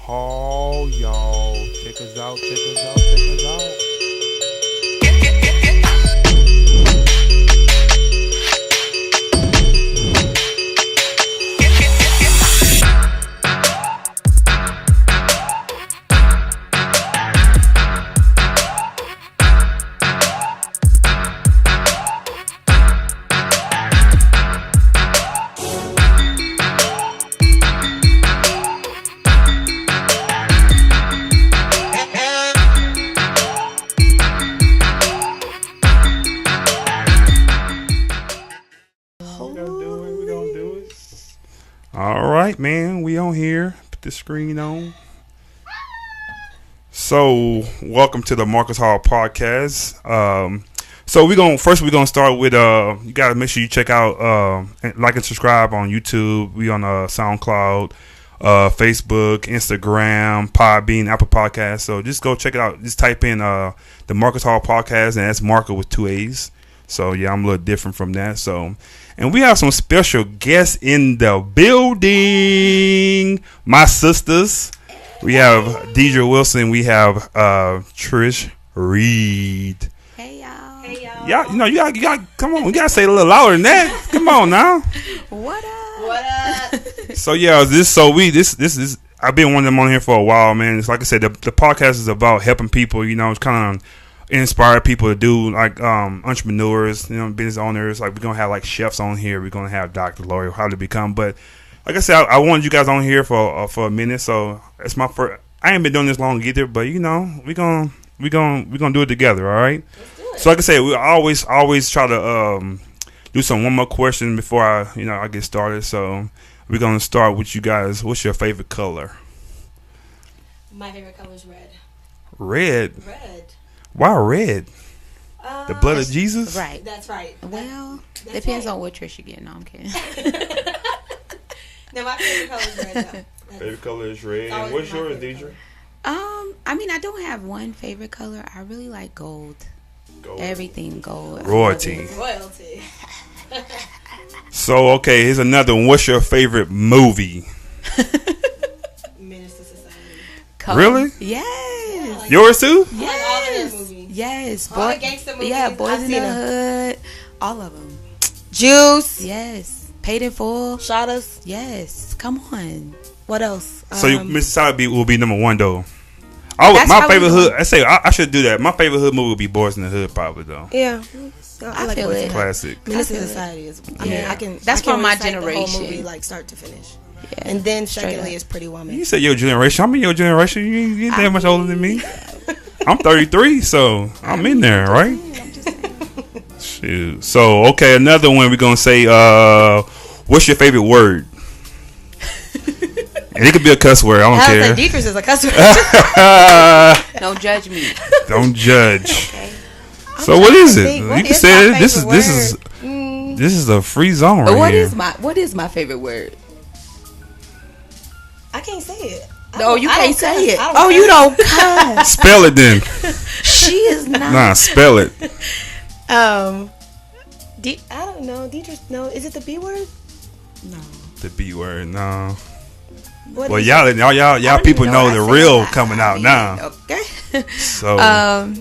Hall, y'all. Check us out, check us out, check us out. Man, we on here. Put the screen on. So, welcome to the Maarcus Hall Podcast. So we're gonna start with you gotta make sure you check out like and subscribe on YouTube. We on SoundCloud, Facebook, Instagram, Podbean, Apple Podcasts. So just go check it out. Just type in the Maarcus Hall Podcast, and that's Marker with 2 A's. So yeah, I'm a little different from that. So, and we have some special guests in the building. My sisters. We have Diedre Wilson. We have Trish Reed. Hey y'all. Hey y'all. Y'all, you know, you got come on. We gotta say it a little louder than that. Come on now. What up? What up? So yeah, this is. I've been wanting them on here for a while, man. It's like I said, the podcast is about helping people. You know, it's kind of inspire people to do like entrepreneurs, you know, business owners. Like we're gonna have like chefs on here. We're gonna have Dr. Lori, how to become. But like I said, I wanted you guys on here for a minute. So it's my first. I ain't been doing this long either, but you know, we're gonna do it together. All right. Let's do it. So like I said, we always try to do one more question before I get started. So we're gonna start with you guys. What's your favorite color? My favorite color is red. Red. Red. Why red? The blood of Jesus? Right. That's right. Well, That's depends right. on what Trish you get. No, I'm kidding. No, my favorite color is red, though. Favorite color is red. It's always What's been my yours, favorite Deidre? I mean, I don't have one favorite color. I really like gold. Gold. Everything gold. I love Royalty. it. Royalty. So, okay, here's another one. What's your favorite movie? Menace to Society. Color. Really? Yes. Like- Yours too? I like all of their movies. Yes. All the gangster movies. Yeah, Boys I've in seen the them. Hood. All of them. Juice. Yes. Paid in full. Shot us. Yes. Come on. What else? So, Mississippi will be number one, though. My That's favorite probably hood, I should do that. My favorite hood movie would be Boys in the Hood, probably, though. Yeah. I like feel Boys in it. the Classic. Menace to I feel it. Society is. Yeah. I can. That's I can from my recite the whole generation. movie, like start to finish. Yeah. And then Straight secondly up. is Pretty Woman. You said your generation. I'm in your generation. You ain't that much older than me. I'm 33, so I'm in there, right? I'm just saying. Shoot. So, okay, another one we're going to say, what's your favorite word? And it could be a cuss word. I don't care. Diedre's is a cuss word. Don't judge me. Don't judge. Okay. So what is it? think, You what can is say my it. This is favorite this is a free zone right What here. is my favorite word? I can't say it. No, you I can't don't say cuss. it. I Oh, you cuss. don't cuss. Spell it then. She is not. Nah, spell it. I don't know. Diedre, no. Is it the B word? No. The B word. No. What Well, is y'all I don't people even know how the to say real it. coming out now. Okay. So I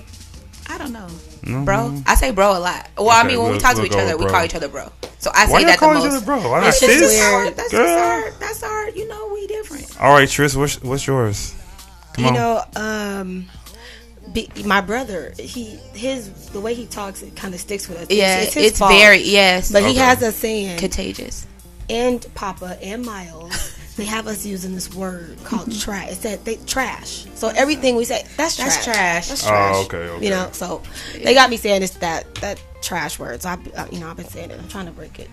don't know. mhm. Bro, I say bro a lot. Well, I Okay, mean, when we we'll- talk to we'll each go other, with we bro. call each other bro. So I why say y'all that the call each most. other bro? Why not It's just sis? weird. That's Girl. just our, you know, we different. All right, Trish, what's yours? Come on. My brother, the way he talks, it kind of sticks with us. Yeah, it's his it's fault. very, yes. But Okay. he has us saying, Contagious. and Papa and Miles, they have us using this word called trash. It said trash. So everything we say, that's trash. That's trash. Oh, okay. You know, so they got me saying this that trash word. So I've been saying it. I'm trying to break it.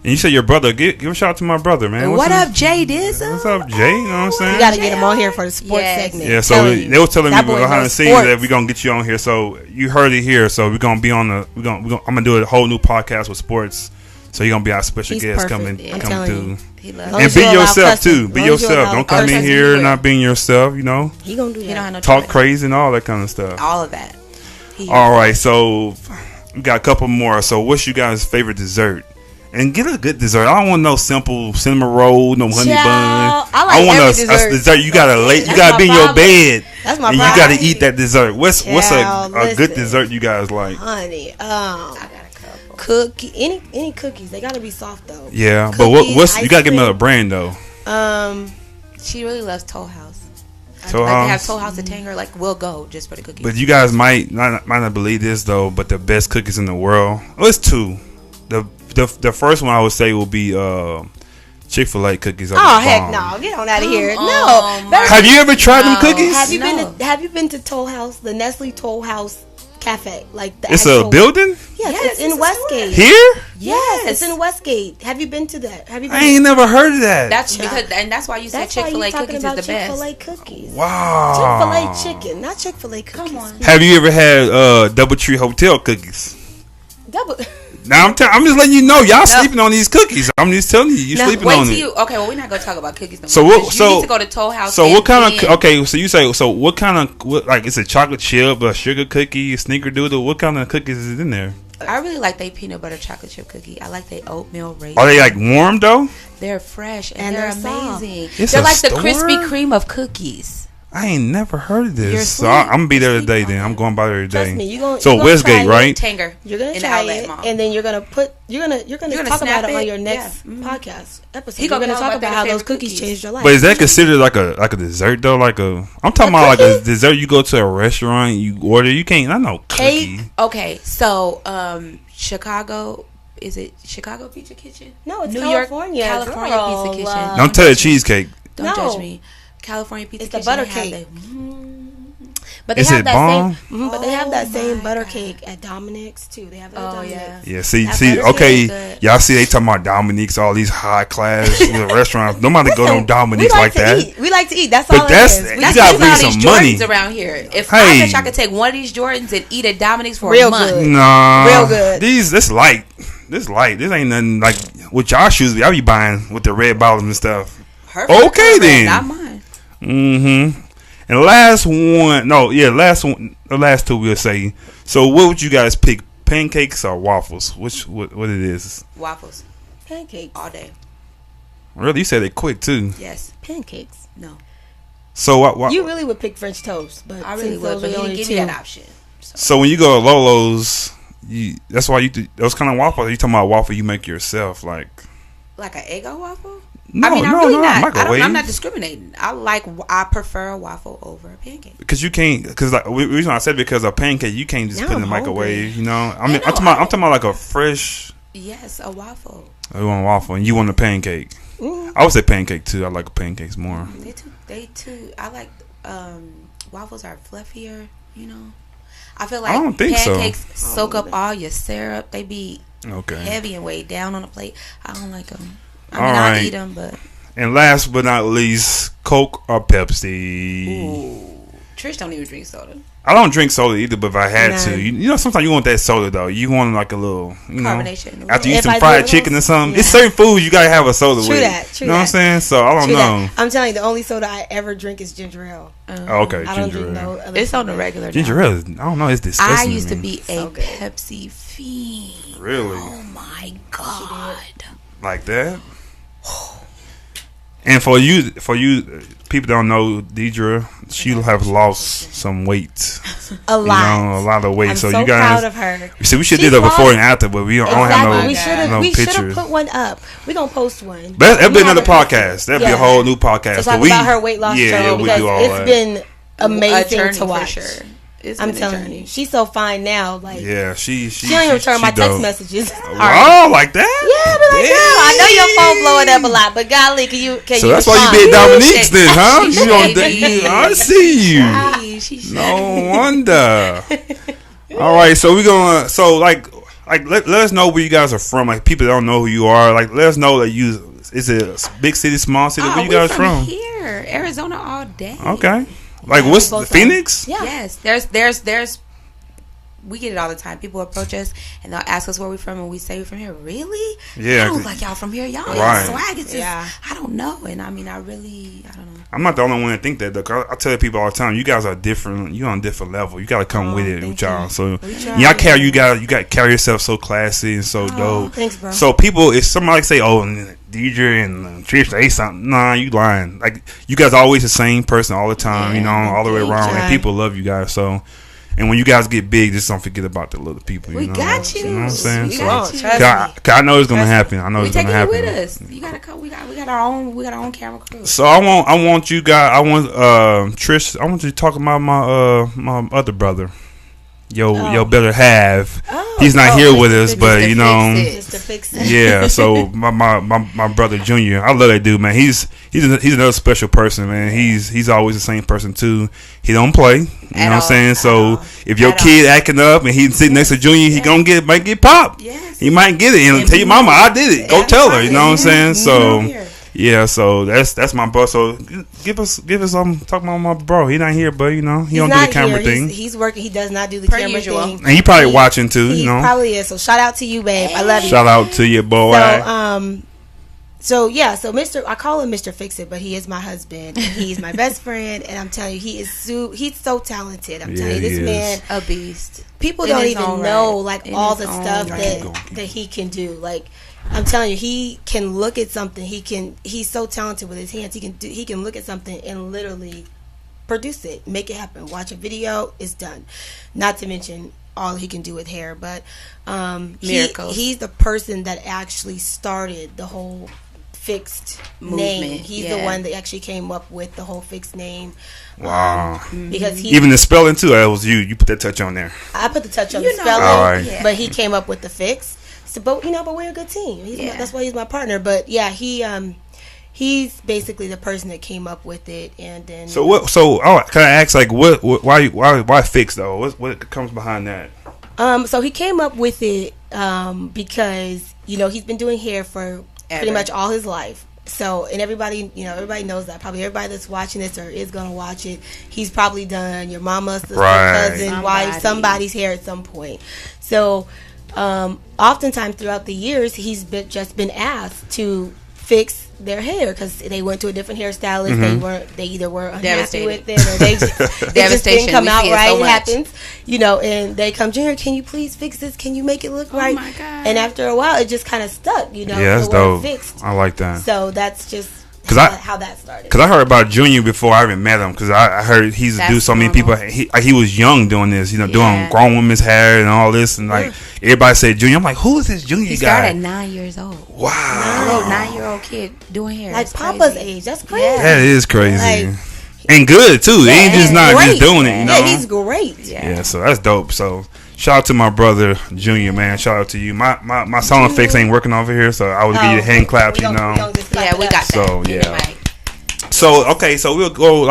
And you said your brother. Give a shout out to my brother, man. What his- up, Jay Dizzle? What's up, Jay? You know what I'm saying? You got to get him on here for the sports Yes. segment. Yeah, so Telling they you. were telling me That boy behind the knows scenes sports. that we're gonna get you on here. So you heard it here. So we're gonna be on the I'm gonna do a whole new podcast with sports. So you're gonna be our special He's guest perfect. coming I'm come telling through. you. He As loves long And as be you allow yourself cussing. too. As Be long as you yourself. allow Don't come in cussing here anywhere. not being yourself. You know, He gonna do He don't have that. no talk choice. crazy and all that kind of stuff. All of that. All right, so we got a couple more. So what's you guys' favorite dessert? And get a good dessert. I don't want no simple cinnamon roll, no honey bun. I want a dessert. You gotta be in your bed. That's my and problem. You gotta eat that dessert. What's a good dessert you guys like? Honey, I got a couple. Cookie, any cookies. They gotta be soft though. Yeah, cookies, but you gotta give me a brand though. She really loves Toll House. Toll House. They have Toll House Mm-hmm. at Tanger. Like, we'll go just for the cookies. But you guys might not believe this though. But the best cookies in the world. Well, it's two. The first one I would say will be Chick-fil-A cookies. Oh heck no! Get on out of here! No. Have you ever tried them cookies? Have you been to Toll House, the Nestle Toll House Cafe? Like it's a building. Yes, it's in Westgate. Here? Yes, it's in Westgate. Have you been to that? Have you? I ain't never heard of that. That's because, and that's why you said Chick-fil-A cookies is the best. Chick-fil-A cookies. Wow. Chick-fil-A chicken, not Chick-fil-A cookies. Come on. Have you ever had DoubleTree Hotel cookies? Now I'm just letting you know y'all sleeping on these cookies. I'm just telling you sleeping on it. Okay, well we're not gonna talk about cookies no more. So You need to go to Toll House. So what kind of okay? So you say what kind of like it's a chocolate chip, a sugar cookie, a snickerdoodle? What kind of cookies is in there? I really like they peanut butter chocolate chip cookie. I like they oatmeal raisin. Are they like warm though? They're fresh and they're amazing. It's they're a like store? the Krispy Kreme of cookies. I ain't never heard of this. You're So I'm gonna be there today. Then I'm going by there today. Trust me, you're so gonna Westgate, try right? Tanger. You're gonna in try the it, mall. and then you're gonna talk about it on your next podcast episode. You're gonna talk about how those cookies changed your life. But is that considered like a dessert though? I'm talking about like a dessert. You go to a restaurant, you order. You can't. I know cookie. Okay, so Chicago. Is it Chicago Pizza Kitchen? No, it's New California. York, California Pizza Kitchen. Don't tell the cheesecake. Don't judge me. California Pizza it's Kitchen. The butter cake. But they Is have it that bomb? same. But they have that same butter cake at Dominick's too. They have it at Dominick's. Yeah, see, butter okay, cake y'all see they talking about Dominique's, all these high class restaurants. Nobody go to Dominique's like that. We like to eat. That's But all that's- it is. you gotta bring some money Jordans around here. If Hey. I bet I could take one of these Jordans and eat at Dominick's for Real a month. good. Nah, Real good. This light. This ain't nothing like what y'all shoes. I be buying with the red bottoms and stuff. Her Okay, favorite, then. not mine. Mm-hmm. And the last one, the last two we'll say. So, what would you guys pick? Pancakes or waffles? What it is? Waffles Pancakes all day. Really, you said it quick too. Yes. Pancakes. No. So what? You really would pick French toast, but I really since would, those but are you the didn't only give two. me that option. So when you go to Lolo's, that's why you do those kind of waffles. You talking about waffle you make yourself, like an Eggo waffle? No, I mean, I'm no, really no, not. microwave. I'm not discriminating. I prefer a waffle over a pancake. Because you can't. Because like the reason I said because a pancake you can't just Now put in the I'm microwave. hungry. You know, I mean, I'm talking about like a fresh. Yes, a waffle. You want a waffle and you want a pancake. I would say pancake too. I like pancakes more. They too. I like waffles are fluffier. You know, I feel like I don't think so. pancakes soak up all your syrup. They be Okay. heavy and weighed down on a plate. I don't like them. I All mean, right. I eat them, but And last but not least, Coke or Pepsi. ooh, Trish don't even drink soda. I don't drink soda either, but if I had to, Nah. you know, sometimes you want that soda though. You want like a little, you know, Carbonation. after you eat If some I fried do, chicken or something. yeah. It's certain foods you gotta have a soda True with. that, true you know what I'm that. saying? So I don't True know. that. I'm telling you, the only soda I ever drink is ginger ale. Oh, okay, I don't ginger drink no ale. other It's on the soda. regular. Ginger now. ale, I don't know. It's disgusting. I used to me. be So a good. Pepsi fiend. Really Oh my god. like that. And for you, people don't know Diedre. She have lost some weight. A lot. You know, a lot of weight. I'm so so you guys, proud of her. see, we should She's do that before lost- and after, but we don't Exactly. have we no should have pictures. put one up. We're gonna post one. But that'd be We another haven't- podcast. That'd be a Yeah. whole new podcast. To talk But we, about her weight loss yeah, journey we because do all it's that. been amazing A journey to for watch. sure. It's I'm been a telling journey. you, she's so fine now. Like Yeah, she she don't even return my text dope. messages. Wow, like that? Yeah, but like, girl, I know your phone blowing up a lot, but golly, can you? So you that's why you be at respond? Dominique's then, huh? She You don't, shady. I see you. Hey, she No wonder. All right, so we're gonna let us know where you guys are from. Like people that don't know who you are. Like let us know that you is it a big city, small city? Where you we guys from? Here, Arizona all day. Okay. Like what's both Phoenix? Yeah. Yes, there's we get it all the time. People approach us and they'll ask us where we're from, and we say we're from here. Really? Yeah. I don't like y'all from here. Y'all right. swag. It's just, I don't know. And I mean, I don't know. I'm not the only one that think that, though. I tell people all the time, you guys are different. You're on a different level. You got to come with it with y'all. So y'all carry, you got to carry yourself so classy and so dope. Thanks, bro. So people, if somebody say, "Oh, Diedre and Trish, they something," nah, you lying. Like, you guys are always the same person all the time. You know, all the way around, and people love you guys. So. And when you guys get big, just don't forget about the little people. We got you. You know what I'm saying? We got you. Cause I know it's gonna happen. I know it's gonna happen. We taking it with us. You gotta come. We got our own camera crew. So I want you guys. I want Trish. I want you to talk about my other brother. Your better half. He's not here with us, but you know, just to fix it. Yeah. So my brother Junior, I love that dude, man. He's another special person, man. He's always the same person too. He don't play. You know what I'm saying? So if your kid acting up and he's sitting next to Junior, he might get popped. Yes. He might get it and tell your mama I did it. Go tell her. You know what I'm saying? So. Yeah, so that's my bro. So give us talk about my bro. He not here, but you know he don't do the camera thing. He's working. He does not do the camera thing, and he probably watching too. He probably is. So shout out to you, babe. I love you. Shout out to you, boy. So Mr. I call him Mr. Fix It, but he is my husband. And he's my best friend, and I'm telling you, he's so talented. I'm telling you, this man a beast. People don't even know all the stuff that he can do. Like, I'm telling you, he can look at something. He's so talented with his hands. He can look at something and literally produce it, make it happen. Watch a video, it's done. Not to mention all he can do with hair, but miracles. He's the person that actually started the whole fixed movement. Name. He's the one that actually came up with the whole fixed name. Wow. Because even the spelling too. That was you. You put that touch on there. I put the touch on the spelling, but he came up with the fix. So, but we're a good team. That's why he's my partner. But yeah, he's basically the person that came up with it. And then can I ask why fix though? What comes behind that? So he came up with it because he's been doing hair for pretty much all his life. So, and everybody knows that. Probably everybody that's watching this or is going to watch it, he's probably done your mama, sister, cousin, wife, somebody's hair at some point. So, oftentimes throughout the years, he's been asked to fix their hair because they went to a different hairstylist. Mm-hmm. They either were unhappy with it or they just didn't come out right. It happens, and they come, Junior, can you please fix this? Can you make it look right? Oh my God. And after a while, it just kind of stuck. Yeah, that's dope. Fixed. I like that. So that's just how that started. Because I heard about Junior before I even met him. Because I heard he's a dude. So many people. He was young doing this. Doing grown women's hair and all this. And everybody said Junior. I'm like, who is this Junior guy? He started at 9 years old. Wow. 9-year-old kid doing hair. Like Papa's age. That's crazy. Yeah. That is crazy. And good too. He ain't just not just doing it. Yeah, he's great. Yeah. So that's dope. So. Shout out to my brother Junior, man. Shout out to you. My sound effects ain't working over here, so I would give you hand claps. We got that. So yeah. So okay, so we'll go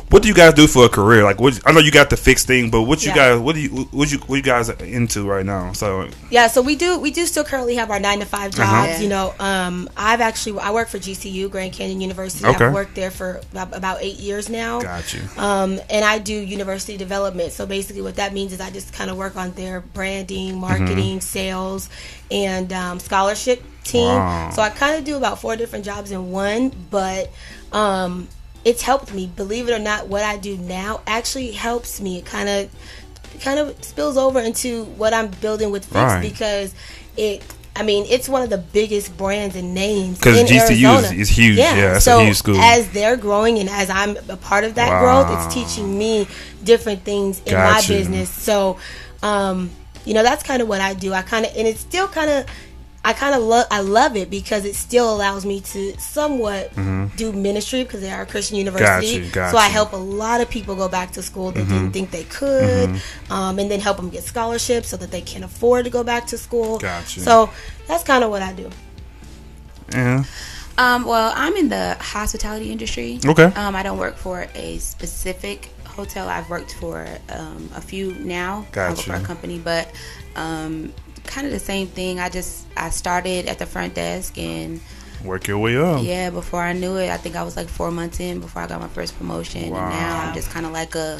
what do you guys do for a career? I know you got the fixed thing, but what you guys are into right now? So so we do still currently have our 9-to-5 jobs. I work for GCU, Grand Canyon University. Okay. I've worked there for about 8 years now. Got you. And I do university development. So basically, what that means is I just kind of work on their branding, marketing, sales, and scholarship team. Wow. So I kind of do about 4 different jobs in one, but it's helped me. Believe it or not, what I do now actually helps me. It kind of spills over into what I'm building with Fix because it's one of the biggest brands and names in Arizona. GCU is huge. Yeah, it's a huge school. As they're growing and as I'm a part of that growth, it's teaching me different things in my business. So, that's kind of what I do. I love it because it still allows me to somewhat do ministry because they are a Christian university. Got so I help a lot of people go back to school that didn't think they could, and then help them get scholarships so that they can afford to go back to school. Gotcha. So that's kind of what I do. Yeah. Well, I'm in the hospitality industry. Okay. I don't work for a specific hotel. I've worked for a few now. Gotcha. I work for a company, but kind of the same thing. I started at the front desk and work your way up. Yeah, before I knew it, I think I was 4 months in before I got my first promotion. Wow. And now I'm just kind of like a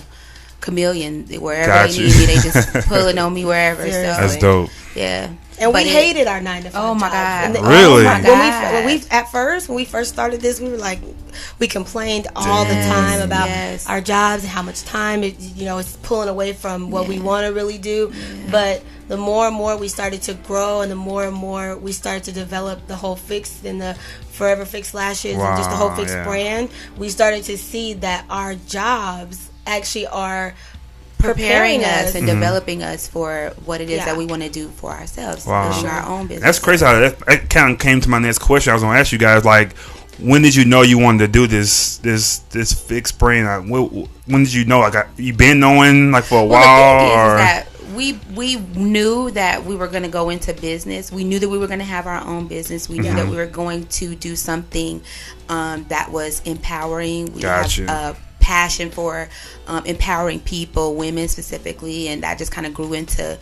chameleon. Wherever they need me, they just pulling on me wherever. So that's dope. Yeah. And we hated our 9 to 5 Oh my jobs. God! Really? Oh my God. When we first started this, we were like, we complained all the time about our jobs and how much time it's pulling away from what we want to really do. Yeah. But the more and more we started to grow, and the more and more we started to develop the whole Fix and the Forever Fix Lashes and just the whole Fix brand, we started to see that our jobs actually are preparing us and developing us for what it is that we want to do for ourselves, our own business. That's crazy how that kind of came to my next question. I was going to ask you guys, like, when did you know you wanted to do this Fix brand? When did you know? Like, you been knowing like for a while, or? That we knew that we were going to go into business. We knew that we were going to have our own business. We knew that we were going to do something that was empowering. We have passion for empowering people, women specifically, and that just kind of grew into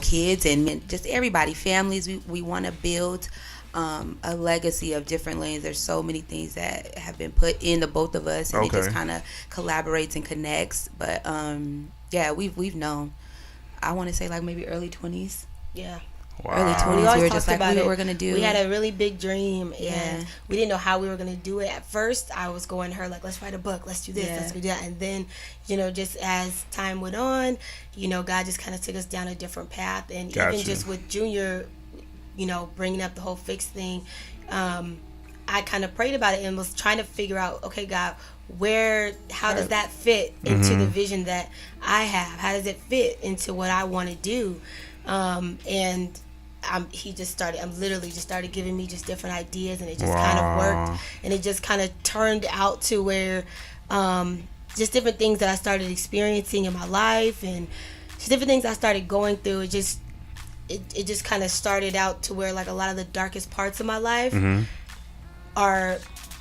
kids and just everybody, families. We want to build a legacy of different lanes. There's so many things that have been put in the both of us, and it just kind of collaborates and connects. But we've known. I want to say like maybe early 20s. Yeah. Wow. Early 20s, we were just like, what we were going to do. We had a really big dream, and we didn't know how we were going to do it. At first, I was going to her, like, let's write a book, let's do this, let's do that. And then, just as time went on, God just kind of took us down a different path. And even just with Junior, bringing up the whole Fix thing, I kind of prayed about it and was trying to figure out, okay, God, how does that fit into the vision that I have? How does it fit into what I want to do? And he literally just started giving me just different ideas, and it just kind of worked, and it just kind of turned out to where just different things that I started experiencing in my life, and just different things I started going through. It just kind of started out to where like a lot of the darkest parts of my life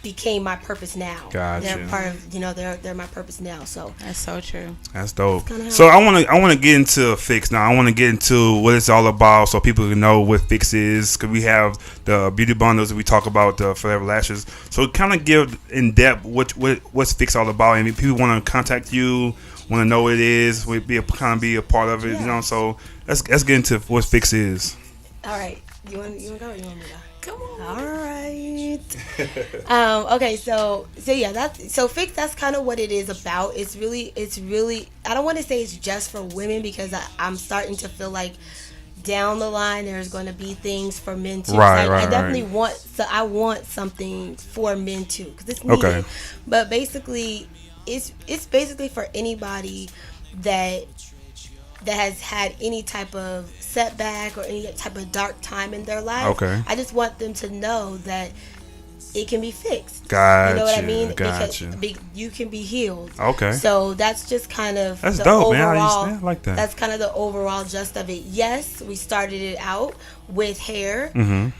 became my purpose now. Gotcha. They're part of they're my purpose now. So that's so true. That's dope. So I want to get into Fix now. I want to get into what it's all about, so people can know what Fix is. Because we have the beauty bundles that we talk about, the Forever Lashes. So kind of give in depth what's Fix all about. I mean, people want to contact you, want to know what it is, be a part of it. So let's get into what Fix is. All right, you want to go or you want me to go? Come on. All right. Okay, so Fix, that's kind of what it is about. It's really I don't want to say it's just for women, because I'm starting to feel like down the line there's going to be things for men too. I definitely want something for men too, because it's needed. Okay. But basically it's basically for anybody that has had any type of setback or any type of dark time in their life. Okay. I just want them to know that it can be fixed. Gotcha. You know what I mean? Gotcha. Because you can be healed. Okay. So that's just kind of that's the dope, overall. man. I like that. That's kind of the overall gist of it. Yes, we started it out with hair, and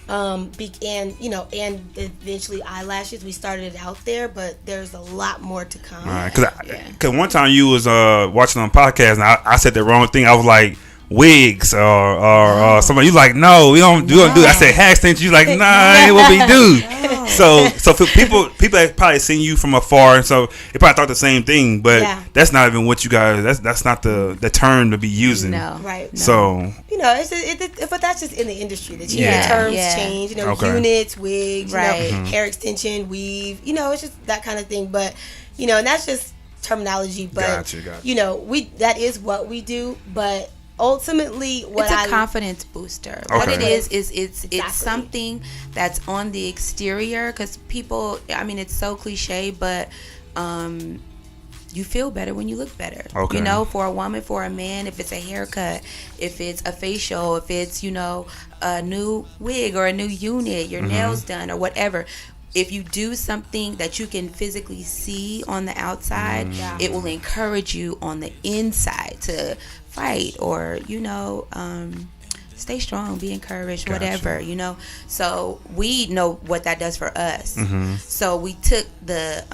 eventually eyelashes. We started it out there, but there's a lot more to come. All right, because one time you was watching on a podcast, and I said the wrong thing. I was like, wigs or somebody. You like, no, we don't do it. I said hair extensions. You like, nah, ain't what we do. So for people that probably seen you from afar, and so they probably thought the same thing, but that's not even what you guys. That's not the term to be using. No, right. No. So but that's just in the industry. The terms change. Units, wigs, hair extension, weave. It's just that kind of thing. But and that's just terminology. But gotcha. That is what we do. But ultimately, it's a confidence booster. Okay. What it is it's something that's on the exterior, because people, I mean, it's so cliche, but you feel better when you look better. Okay. For a woman, for a man, if it's a haircut, if it's a facial, if it's a new wig or a new unit, your nails done or whatever. If you do something that you can physically see on the outside, it will encourage you on the inside to fight or, stay strong, be encouraged, whatever, So we know what that does for us. Mm-hmm. So we took the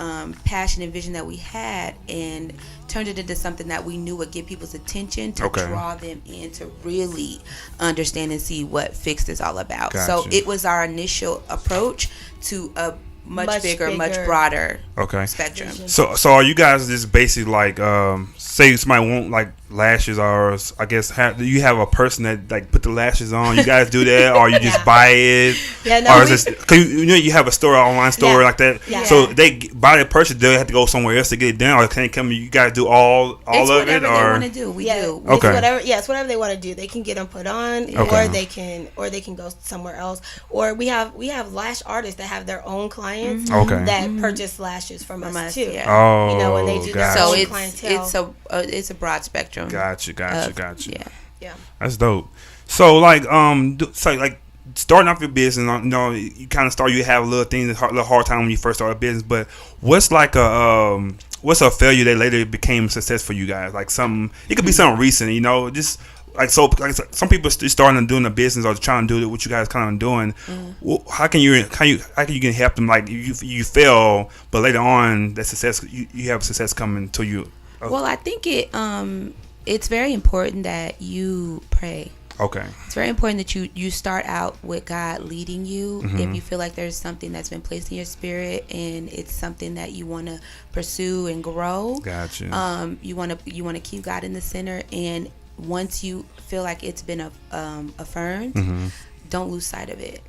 passion and vision that we had and turned it into something that we knew would get people's attention to draw them in to really understand and see what Fixed is all about. So it was our initial approach to much bigger, much broader spectrum. So are you guys just basically like say somebody want like lashes, or I guess do you have a person that like put the lashes on? You guys do that, or you just buy it? Yeah, no. Or is this, cause you have a store, online store like that. Yeah. So they buy the purchase, they have to go somewhere else to get it done, or can they come? You guys do all of it, or whatever they want to do. We do. Okay. It's whatever they want to do. They can get them put on, or they can go somewhere else. Or we have lash artists that have their own clients that purchase lashes from us too. Yeah. Oh, you know, when they do their own clientele. It's a broad spectrum. Gotcha. Yeah. That's dope. So like starting off your business, you know, you kind of start. You have a little hard time when you first start a business. But what's like what's a failure that later became a success for you guys? Like something, it could be something recent, you know, just. Like some people starting doing a business or trying to do what you guys kind of doing. Well, how can you help them? Like you fail, but later on that success you have success coming to you. Well, I think it's very important that you pray. Okay. It's very important that you start out with God leading you. If you feel like there's something that's been placed in your spirit and it's something that you want to pursue and grow. Gotcha. You want to keep God in the center, and once you feel like it's been affirmed, don't lose sight of it.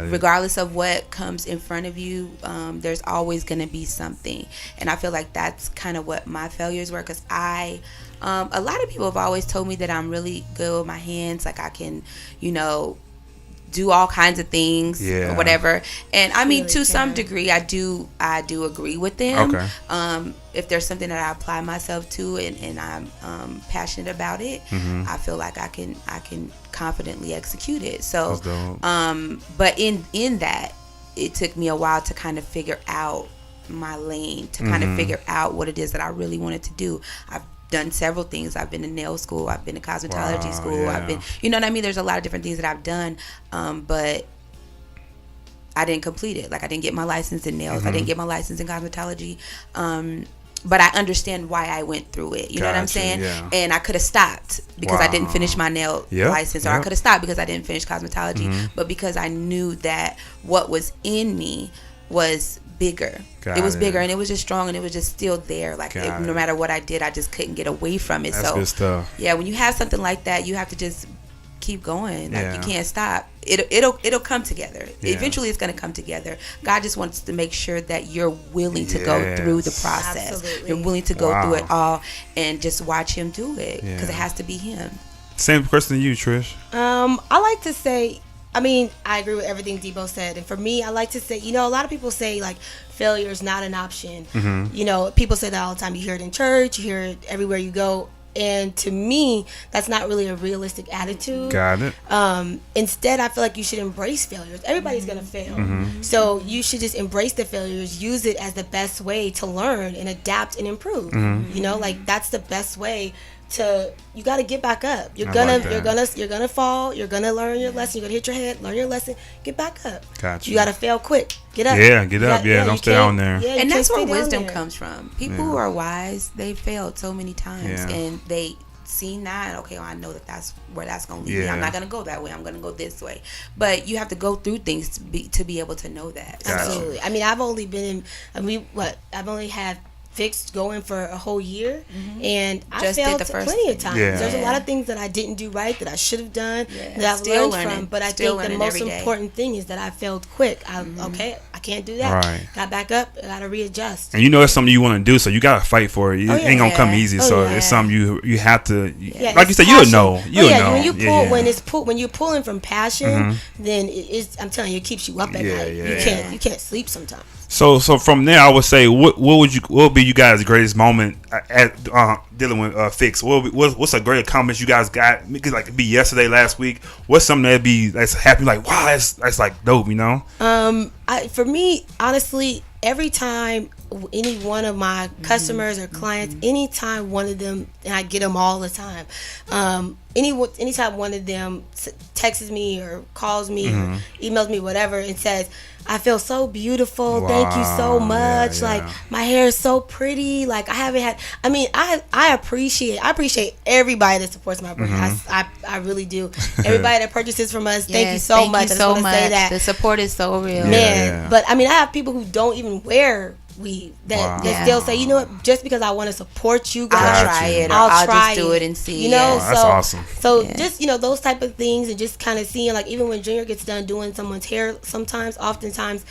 Regardless of what comes in front of you, there's always going to be something. And I feel like that's kind of what my failures were, because a lot of people have always told me that I'm really good with my hands, like I can, you know, do all kinds of things or whatever. And I mean, to some degree, I do agree with them. Okay. If there's something that I apply myself to and I'm passionate about it, I feel like I can confidently execute it. So, but in that, it took me a while to kind of figure out my lane, to kind of figure out what it is that I really wanted to do. I've done several things. I've been to nail school. I've been to cosmetology school. Yeah. I've been, you know what I mean? There's a lot of different things that I've done, but I didn't complete it. Like I didn't get my license in nails. I didn't get my license in cosmetology. But I understand why I went through it. You know what I'm saying? Yeah. And I could have stopped because I didn't finish my nail license, or I could have stopped because I didn't finish cosmetology. But because I knew that what was in me was bigger. It was bigger, and it was just strong, and it was just still there. Like no matter what I did, I just couldn't get away from it. That's good stuff. Yeah, when you have something like that, you have to just keep going. Like you can't stop. It'll come together. Eventually, it's going to come together. God just wants to make sure that you're willing to go through the process. Absolutely. You're willing to go through it all, and just watch Him do it, because it has to be Him. Same question to you, Trish. I like to say, I mean, I agree with everything Debo said. And for me, I like to say, you know, a lot of people say, like, failure is not an option. You know, people say that all the time. You hear it in church. You hear it everywhere you go. And to me, that's not really a realistic attitude. Got it. Instead, I feel like you should embrace failures. Everybody's going to fail. So you should just embrace the failures. Use it as the best way to learn and adapt and improve. You know, like, that's the best way to, you got to get back up. You're gonna fall. You're gonna learn your lesson. You're gonna hit your head, learn your lesson, get back up. Gotcha. You gotta fail quick. Get up. Yeah, get up. Don't stay down there. Yeah, and that's where wisdom comes from. People who are wise, they failed so many times, and they seen that. Okay, well, I know that's where that's gonna lead me. I'm not gonna go that way. I'm gonna go this way. But you have to go through things to be able to know that. Absolutely. I mean, I've only been in. I've only had fixed going for a whole year, and I failed plenty of times. There's a lot of things that I didn't do right, that I should have done, that I've learned from. But I think the most important thing is that I failed quick. Okay, I can't do that. Right. Got back up. I got to readjust. And you know it's something you want to do, so you got to fight for it. It ain't gonna come easy. So it's something you have to. Like you said, you'll know. You'll know. When you're pulling from passion, then I'm telling you, it keeps you up at night. You can't sleep sometimes. So from there, I would say, what would be you guys' greatest moment at dealing with Fix? What's a great accomplishment you guys got? It could like be yesterday, last week. What's something that's happy? Like, wow, that's like dope, you know? For me, honestly, every time any one of my customers or clients, anytime one of them, and I get them all the time, anytime one of them texts me or calls me or emails me, whatever, and says, I feel so beautiful. Wow. Thank you so much. Like, my hair is so pretty. Like, I haven't had, I mean, I appreciate everybody that supports my brand. I I really do. Everybody that purchases from us, thank you so much. I just want to say that the support is so real, man. But I mean, I have people who don't even wear weave that still say, you know what, just because I want to support you guys, I'll try it. I'll just do it and see. You know, that's awesome. So just, you know, those type of things, and just kind of seeing, like, even when Junior gets done doing someone's hair, oftentimes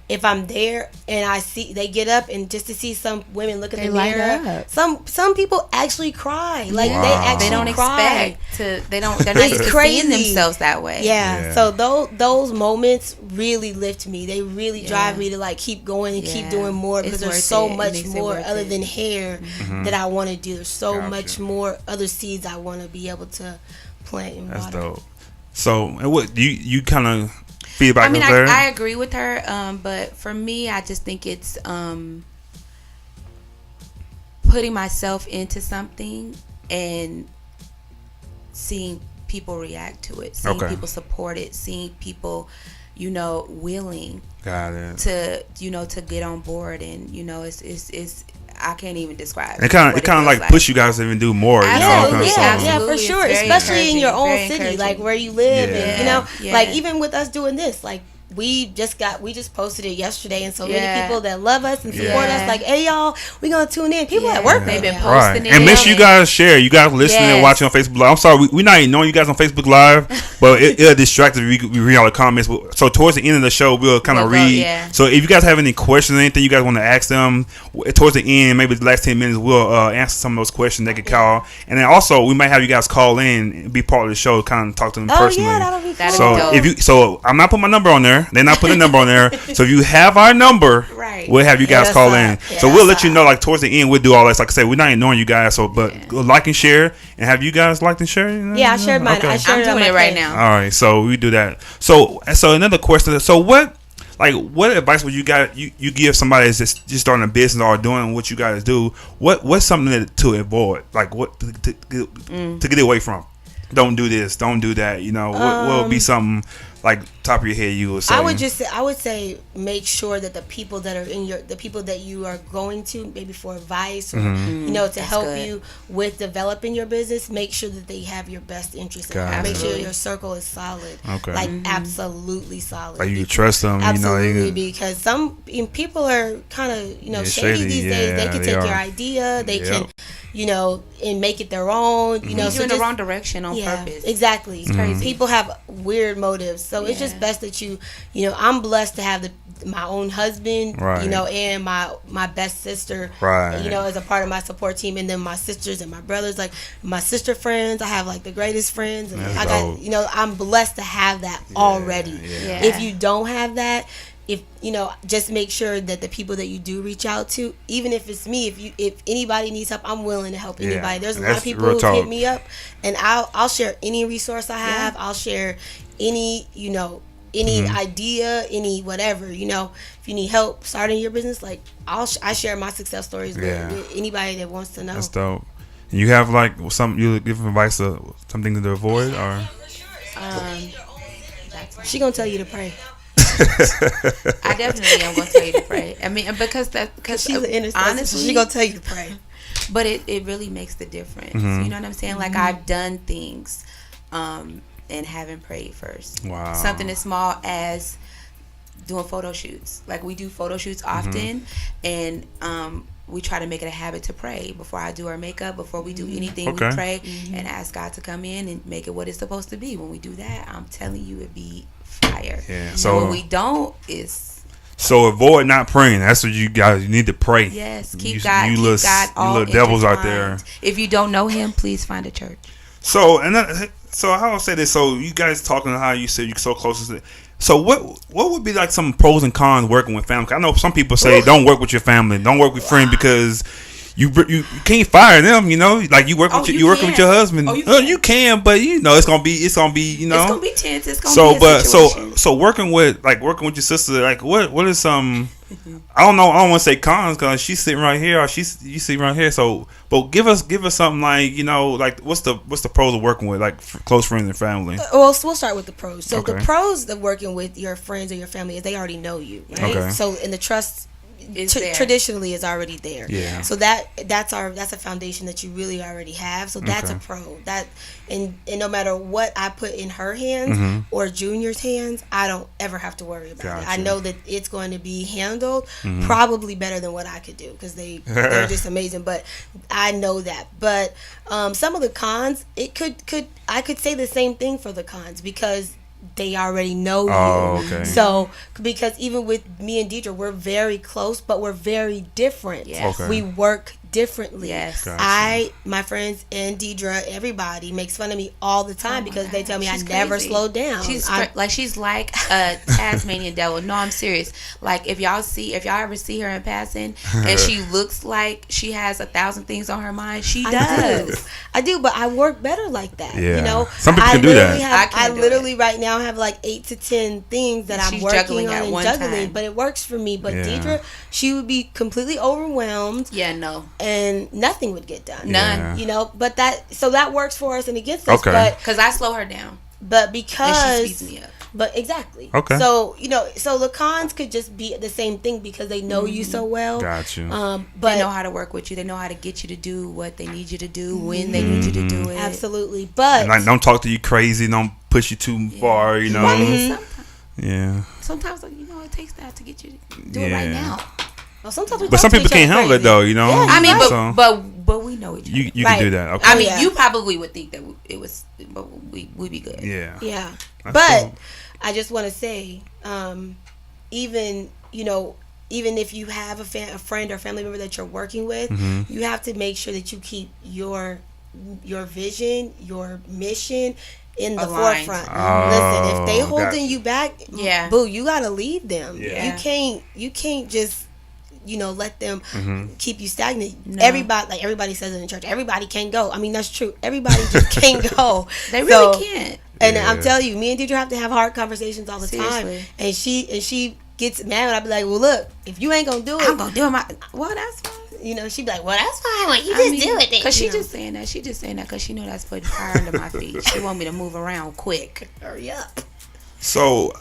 if I'm there and I see they get up, and just to see some women look in the mirror, some people actually cry. Like they don't cry. They're not used to seeing themselves that way. Yeah. So those moments really lift me. They really drive me to like keep going and keep doing more, because there's so much more other than hair that I want to do. There's so much more other seeds I want to be able to plant and water. That's dope. So, and what you kind of feedback? I mean, I agree with her, but for me, I just think it's putting myself into something and seeing people react to it, seeing people support it, seeing people, you know, willing to, you know, to get on board, and you know, it's I can't even describe it. It kind of like push you guys to even do more. Absolutely. You know, yeah, for sure. Especially in your own city, like where you live, and you know, like even with us doing this, like we just posted it yesterday, and so many people that love us and support us, like, hey y'all, we gonna tune in. People at work, they've been posting it, and make sure you guys share. You guys listening and watching on Facebook Live. I'm sorry, we're not even knowing you guys on Facebook Live, but it'll distract us. We read all the comments. So towards the end of the show, we'll kind of read. So if you guys have any questions, anything you guys want to ask them towards the end, maybe the last 10 minutes, we'll answer some of those questions. They can call, and then also we might have you guys call in and be part of the show, kind of talk to them personally. That'll be cool. So if you, I'm not putting my number on there. They're not putting a number on there. So if you have our number, we'll have you guys call in. So we'll let you know, like towards the end, we'll do all this. Like I said, we're not ignoring you guys. So, but like and share, and have you guys liked and share? Yeah, I shared mine. I'm doing it right now. All right, so we do that. So another question. So what advice would you give somebody that's just starting a business or doing what you guys do? What's something to avoid? Like what to get away from? Don't do this. Don't do that. You know, what would be something like top of your head you would say? I would say make sure that the people that are the people that you are going to, maybe for advice or you know, to help you with developing your business, make sure that they have your best interest in mind. Make sure your circle is solid. Like absolutely solid. Like you trust them. Absolutely, you know, because some people are kind of, you know, shady these days. They can take your idea. They can, you know, and make it their own. You know, so in the wrong direction on purpose. Exactly. It's crazy. People have weird motives, so it's just best that you know, I'm blessed to have my own husband, you know, and my best sister, you know, as a part of my support team, and then my sisters and my brothers, like my sister friends. I have like the greatest friends, and I got, you know, I'm blessed to have that already. If you don't have that, if you know, just make sure that the people that you do reach out to, even if it's me, if anybody needs help, I'm willing to help anybody. There's a lot of people who hit me up, and I'll share any resource I have. I'll share any, you know, any idea, any whatever, you know. If you need help starting your business, like I share my success stories with anybody that wants to know. That's dope. You have like you give advice of something to avoid, or she gonna tell you to pray. I definitely am gonna tell you to pray. I mean, because she's an intercessor, honestly, she gonna tell you to pray. But it really makes the difference. You know what I'm saying? Like I've done things, and haven't prayed first. Wow. Something as small as doing photo shoots. Like we do photo shoots often, and we try to make it a habit to pray before I do our makeup, before we do anything. We pray and ask God to come in and make it what it's supposed to be. When we do that, I'm telling you, it be fire. Yeah. So when we don't, it's so avoid not praying. That's what you guys need to pray. Yes, keep you God all little devils out there. If you don't know Him, please find a church. So how I say this? So you guys talking how you said you're so close to it. So what would be like some pros and cons working with family? I know some people say don't work with your family, don't work with friends, because you can't fire them. You know, like you work with you working with your husband. You can, but you know it's gonna be you know it's gonna be tense. It's gonna be a situation. So working with your sister, like what is some I don't know. I don't want to say cons because she's sitting right here or you sitting right here. So, but give us something like, you know, like what's the pros of working with like close friends and family? Well, we'll start with the pros. So the pros of working with your friends or your family is they already know you, right? So in the trust traditionally is already there. Yeah. So that's a foundation that you really already have. So that's a pro. And no matter what I put in her hands or Junior's hands, I don't ever have to worry about it. I know that it's going to be handled probably better than what I could do because they're just amazing. But I know that. But some of the cons, I could say the same thing for the cons because they already know you. Okay. So, because even with me and Diedre, we're very close, but we're very different. Yes. Okay. We work differently. Yes. Gotcha. My friends and Diedre, everybody makes fun of me all the time because they tell me She's never crazy. slow down. She's like a Tasmanian devil. No, I'm serious. Like if y'all ever see her in passing and she looks like she has 1,000 things on her mind, she does. I do, but I work better like that. Yeah. You know, Some people can do that. I literally right now have like 8 to 10 things that I'm working on and juggling, but it works for me. But Diedre, she would be completely overwhelmed. Yeah, no. And nothing would get done. None. You know, but that works for us and against us. Okay. Because I slow her down. But because and she speeds me up. But exactly. Okay. So the cons could just be the same thing because they know you so well. Got you. But they know how to work with you. They know how to get you to do what they need you to do when they need you to do it. Absolutely. But like, don't talk to you crazy. Don't push you too far. You know. Yeah. Sometimes it takes that to get you to do it right now. Well, sometimes but some people can't handle it though, you know. Yeah, I mean, but we know each other. You can do that. Okay. I mean, you probably would think that it was, but we'd be good. Yeah. Yeah. That's but cool. I just want to say, even if you have a friend or family member that you're working with, you have to make sure that you keep your vision, your mission in the aligned. forefront. Listen, if they holding you back, boo, you gotta leave them. Yeah. You can't just let them keep you stagnant. No. Everybody says it in church. Everybody can't go. I mean, that's true. Everybody just can't go. They really can't. And I'm telling you, me and Diedre have to have hard conversations all the time. And she gets mad when I be like, well, look, if you ain't gonna do it, I'm gonna do it. Well, that's fine. She'd be like, well, that's fine. Well, you just do it then. Because she's just saying that. She just saying that because she knew that's putting fire under my feet. She want me to move around quick. Hurry up. So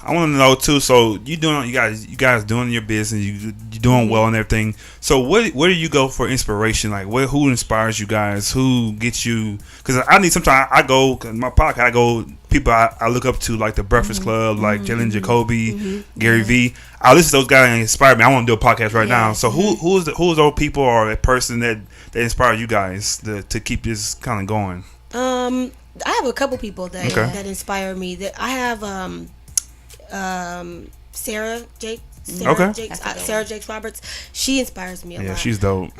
I want to know too. So you guys doing your business. You doing well and everything. So where do you go for inspiration? Like who inspires you guys? Who gets you? Because I need sometimes I go my podcast. I go people I look up to like the Breakfast Club, like Jalen Jacoby, Gary V. I listen to those guys and inspire me. I want to do a podcast right now. So who's those people or a person that inspire you guys to keep this kind of going? I have a couple people that inspire me. That I have Sarah Jakes Roberts. She inspires me a lot. Yeah, she's dope.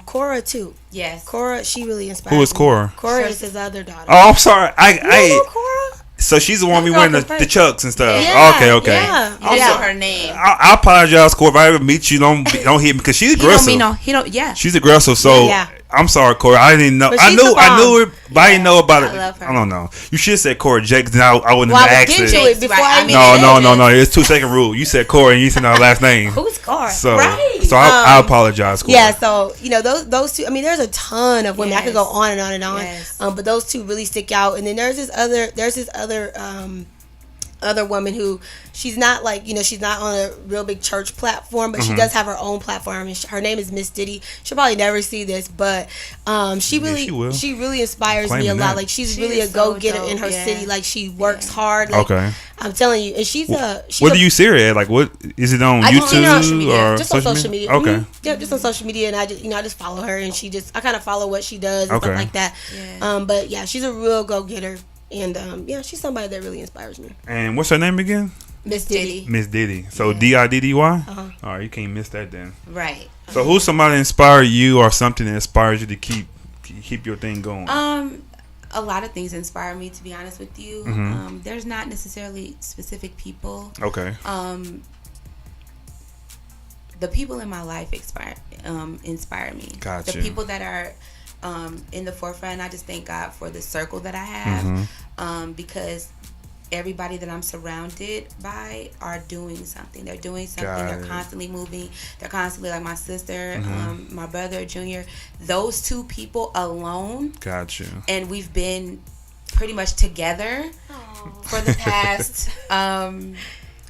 Cora too. Yes. Cora, she really inspires me. Who is Cora? Cora is his other daughter. Oh, I'm sorry. You don't know Cora? So she's the one we wearing the chucks and stuff. Yeah, Okay. Yeah. You know her name. I apologize, Cora. If I ever meet you, don't hit me because she's aggressive. He don't. Yeah. She's aggressive. So I'm sorry, Cora. I didn't know. But I knew her, but I didn't know about it. I love her. I don't know. You should have said Cora Jakes. Then I wouldn't have asked it. it. Before No. It's 2-second rule. You said Cora and you said our last name. Who's Cora? So, right. So I apologize, Cora. Yeah. So those two. I mean, there's a ton of women. I could go on and on and on. Yes. But those two really stick out. And then there's this other woman who she's not like she's not on a real big church platform, but she does have her own platform. And her name is Miss Diddy. She'll probably never see this, but she really inspires me a lot. Like she's really a go-getter in her city. Like she works hard. Like, I'm telling you, and she's What do you see her at? Like, what is it on YouTube or just on social media? Okay. Yeah, just on social media, and I just follow her, and I kind of follow what she does and stuff like that. Yeah. But yeah, she's a real go-getter. And she's somebody that really inspires me. And what's her name again? Miss Diddy. Miss Diddy. So Diddy. All right, you can't miss that then. Right. So who's somebody that inspire you or something that inspires you to keep your thing going? A lot of things inspire me, to be honest with you. There's not necessarily specific people. Okay. The people in my life inspire me. Gotcha. The people that are in the forefront. I just thank God for the circle that I have, because everybody that I'm surrounded by are doing something. They're doing something. They're constantly moving. They're constantly, like my sister, my brother, Junior. Those two people alone. Gotcha. And we've been pretty much together for the past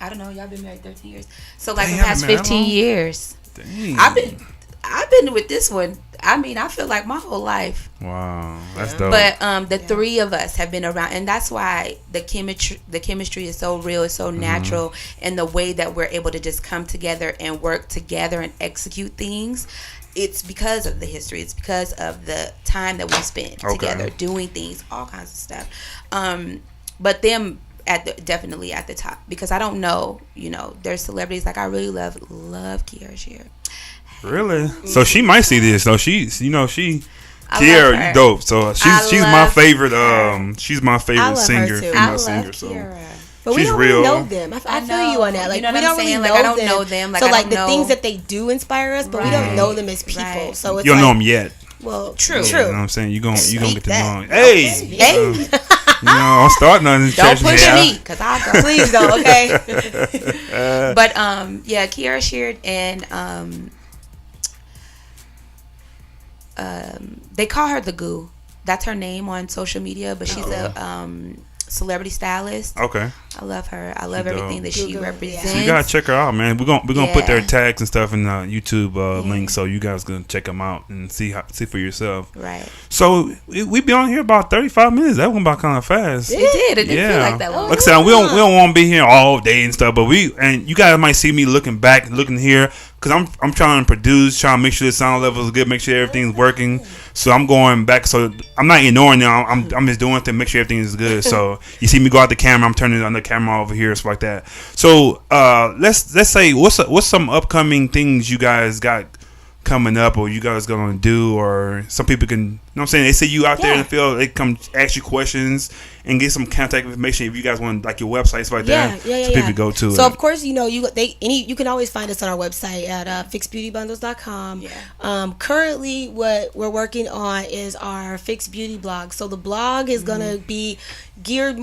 I don't know. Y'all been married 13 years. So like Dang, the past 15 years. Dang. I've been with this one. I mean, I feel like my whole life. Wow, that's dope. But the three of us have been around, and that's why the chemistry is so real, it's so natural, and the way that we're able to just come together and work together and execute things. It's because of the history. It's because of the time that we spent together doing things, all kinds of stuff. But them definitely at the top, because I don't know, there's celebrities like I really love Kiara Sheard. Really? So she might see this. So she's, Kiara, you dope. So she's my favorite. She's my favorite singer, female singer. So but we don't really know them. I feel you on that. Like, you know we don't really know I don't know them. Like, so like the things that they do inspire us, but we don't know them as people. Right. So it's you don't know them yet. Well, true. You know what I'm saying? You gonna get to know them. Hey. I'm starting on this. Don't push me, cause I'll go. Please don't. Okay. But Kiara Sheard and they call her the Goo. That's her name on social media, but she's a celebrity stylist. Okay. I love her. I love everything that she represents. So you gotta check her out, man. We're gonna put their tags and stuff in the YouTube link, so you guys gonna check them out and see for yourself. Right. So we be on here about 35 minutes. That went by kind of fast. It did. It didn't feel like that long. Like I said, we don't want to be here all day and stuff, but you guys might see me looking back, looking here, because I'm trying to produce, trying to make sure the sound level is good, make sure everything's working. So I'm going back. So I'm not ignoring them. I'm just doing it to make sure everything is good. So you see me go out the camera, I'm turning on the camera over here, stuff like that. So let's say what's some upcoming things you guys got coming up, or you guys gonna do, or some people can, you know what I'm saying, they see you out there in the field, they come ask you questions and get some contact information if you guys want, like your website, stuff like that. So people go to it. So of course, you can always find us on our website at fixxdbeautybundles.com. Currently what we're working on is our Fix Beauty blog. So the blog is gonna be geared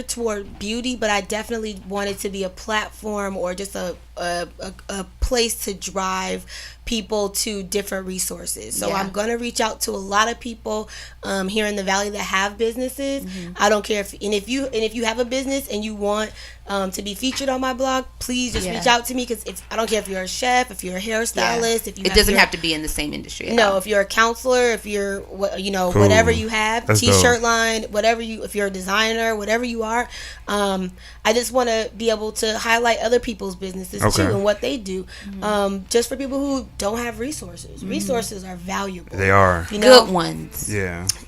toward beauty, but I definitely want it to be a platform or just a place to drive people to different resources. So I'm going to reach out to a lot of people here in the Valley that have businesses. I don't care if you have a business and you want to be featured on my blog, please just reach out to me, because I don't care if you're a chef, if you're a hairstylist, if you it doesn't have to be in the same industry. No, if you're a counselor, if you're whatever you have, t-shirt line, if you're a designer, whatever you are, I just want to be able to highlight other people's businesses too and what they do, just for people who don't have resources. Resources are valuable. They are good ones.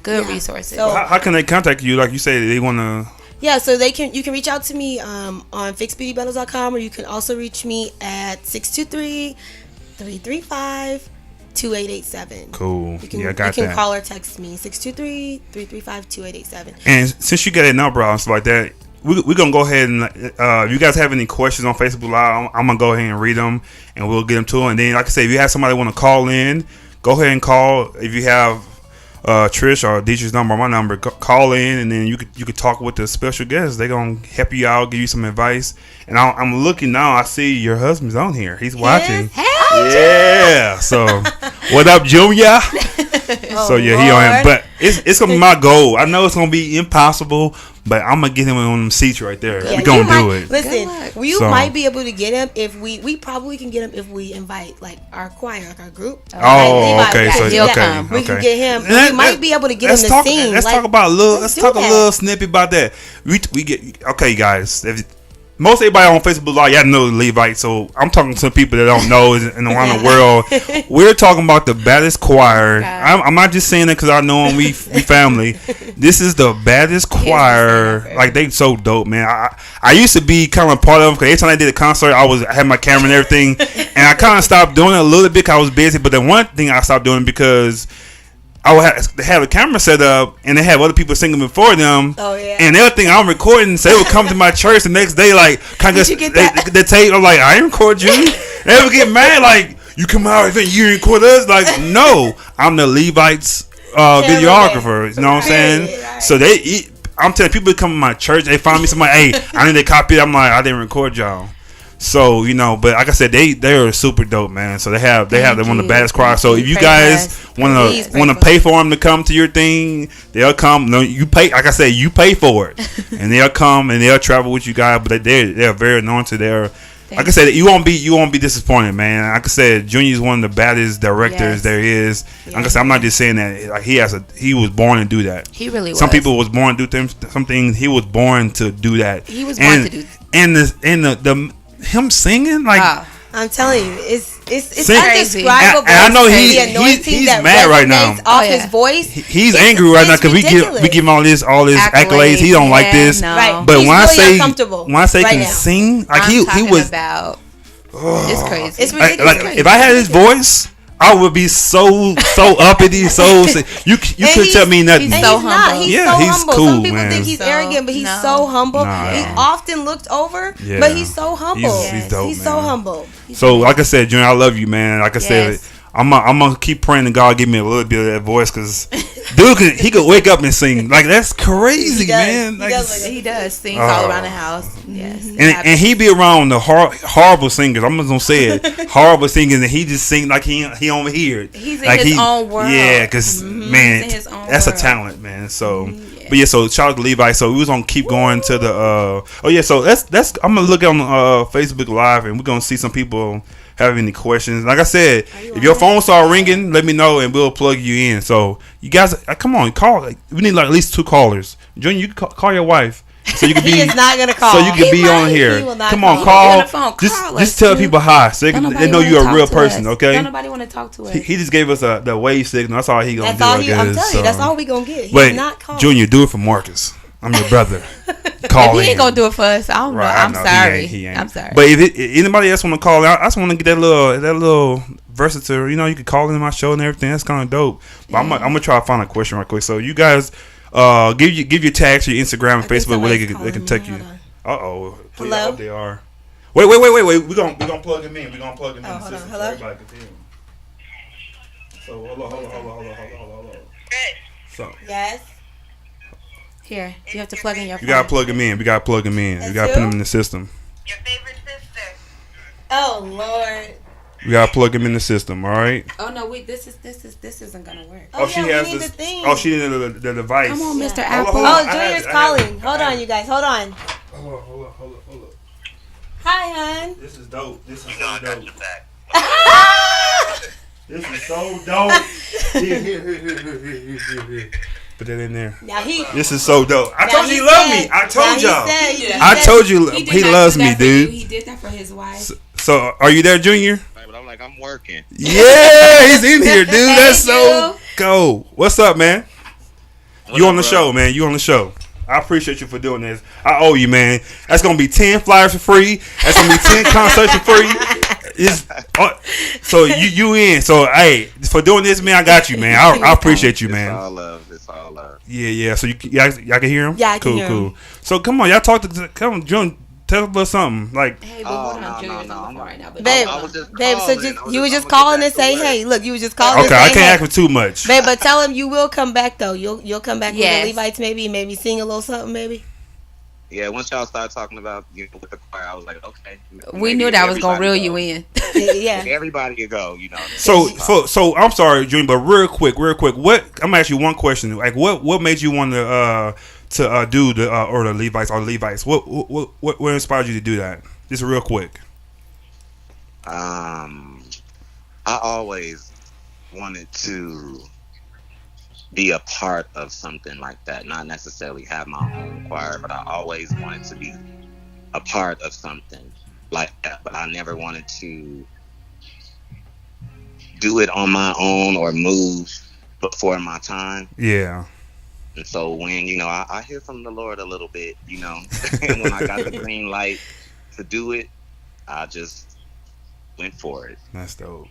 Good resources. So, how can they contact you? Like you say, they want to. Yeah, so you can reach out to me on fixxdbeautybundles.com, or you can also reach me at 623-335-2887. Cool. You can call or text me 623-335-2887. And since you got a number and stuff like that, we're going to go ahead and if you guys have any questions on Facebook Live, I'm going to go ahead and read them and we'll get them to them. And then, like I say, if you have somebody want to call in, go ahead and call. If you have Trish or Diedre's number or my number, call in, and then you could talk with the special guests. They're going to help you out, give you some advice. And I'm looking now, I see your husband's on here. He's watching. Yeah. So, what up, Junior? So he on here. But it's gonna be my goal. I know it's gonna be impossible, but I'm gonna get him on them seats right there. We're gonna do it. Listen, you might be able to get him if we probably can get him if we invite like our choir, like our group. Okay. So we can get him. We might be able to get him to sing. Let's talk about a little snippet about that. We get guys. Most everybody on Facebook Live, y'all know the Levite, so I'm talking to people that don't know and around the world. We're talking about the baddest choir. I'm not just saying it because I know them. We family. This is the baddest choir. Like, they so dope, man. I used to be kind of part of them, because every time I did a concert, I had my camera and everything, and I kind of stopped doing it a little bit because I was busy. But then one thing I stopped doing because I would have a camera set up, and they have other people singing before them. Oh yeah. And they'll think I'm recording, so they would come to my church the next day, like, kind of they tape. I'm like, I didn't record you. They would get mad, like, you come out and think you record us. Like, no, I'm the Levite's videographer. You know what I'm saying? Right. So I'm telling people to come to my church. They find me somebody. Hey, I need a copy. I'm like, I didn't record y'all. So but like I said, they're super dope, man. So they have one of the baddest choirs. So if you guys want to pay for them to come to your thing, they'll come. No, you pay. Like I said, you pay for it, and they'll come and they'll travel with you guys. But they're very anointed. Like I said, you won't be disappointed, man. Like I said, Junior is one of the baddest directors there is. Yes. Like I said, I'm not just saying that. Like he was born to do that. He really was. Some people was born to do things. Some things he was born to do that. He was born to do. And the him singing like. I'm telling you, it's indescribable. And I know he's mad right now. Off his voice, he's angry right now because we give him all this accolades. He don't like this, no. Right? But he's when really I say can sing, like he was about. It's crazy. It's ridiculous. Like if I had his voice, I would be so uppity, so you couldn't tell me nothing. He's so humble. He's so humble. Cool, some people man. think he's arrogant, but he's so humble. He's often looked over, but he's so humble. He's dope, he's so humble. So like I said, Junior, I love you, man. Like I said, I'm gonna keep praying to God give me a little bit of that voice, because dude he could wake up and sing. Like that's crazy, man. Like, he does sings all around the house. Yes, and he be around the horrible singers. I'm just gonna say it, horrible singers, and he just sing like he don't hear it. He's in his own world. Yeah, because man, that's a talent, man. So. But yeah, so shout out to Levi. So we was gonna keep going to the so that's I'm gonna look on Facebook Live, and we're gonna see some people have any questions. Like I said, if your phone start ringing, let me know and we'll plug you in. So you guys, come on, call. We need like at least 2 callers. Junior, you can call your wife. So you can be. He is not gonna call. So you can be on here. Come on, call. Just tell people hi, so they know you're a real person. Okay. Don't nobody want to talk to us. He just gave us the wave signal. That's all he gonna do. I'm telling you, that's all we gonna get. He's not calling. Junior, do it for Marcus. I'm your brother. Call he ain't gonna do it for us. I don't know. I'm sorry. He ain't. I'm sorry. But if anybody else want to call, I just want to get that little versatile. You could call in my show and everything. That's kind of dope. But I'm gonna try to find a question right quick. So you guys. Give your tags, your Instagram and Facebook where they can take you. Hello. They are. Wait. We're gonna plug them in. We're gonna plug them in the system. Hello. So everybody can hear them. So hold on. So yes. Here, you have to plug in your phone. You gotta plug them in. We gotta plug them in. We gotta put them in the system. Your favorite sister. Oh Lord. We gotta plug them in the system. All right. Oh no, this isn't gonna work. She has this. Thing. Oh, she needed the device. Come on, Mr. Apple. Junior's calling. Hold on, you guys. Hold on. Hold on. Hi, hon. This is dope. This is so I got dope. your back. This is so dope. Here. Put that in there. This is so dope. I told you he loved me. I told y'all. I told you he loves me, dude. He did that for his wife. So are you there, Junior? But I'm like, I'm working. Yeah, he's in here, dude. That's so go. What's up, man? You on the show, man. You on the show. I appreciate you for doing this. I owe you, man. That's gonna be 10 flyers for free. That's gonna be 10 concerts for free. So you in? So hey, for doing this, man, I got you, man. I appreciate you, man. It's all love. Yeah. So y'all can hear him? Yeah, I can hear him. Cool. So come on, y'all come on, June. Tell us a little something. Like, hey, but hold on, Junior's on the phone right now. Babe, so you were just calling and say, hey, look, you were just calling. Okay, I can't ask for too much. Babe, but tell him you will come back though. You'll come back with the Levites, maybe sing a little something, maybe. Yeah, once y'all started talking about with the choir, I was like, okay. We knew that was gonna reel you in. Yeah. Everybody could go, So I'm sorry, Junior, but real quick. What I'm gonna ask you one question. Like, what made you want to do the Levites? What inspired you to do that? Just real quick. I always wanted to be a part of something like that. Not necessarily have my own choir, but I always wanted to be a part of something like that. But I never wanted to do it on my own or move before my time. Yeah. And so when, I hear from the Lord a little bit, and when I got the green light to do it, I just went for it. That's dope.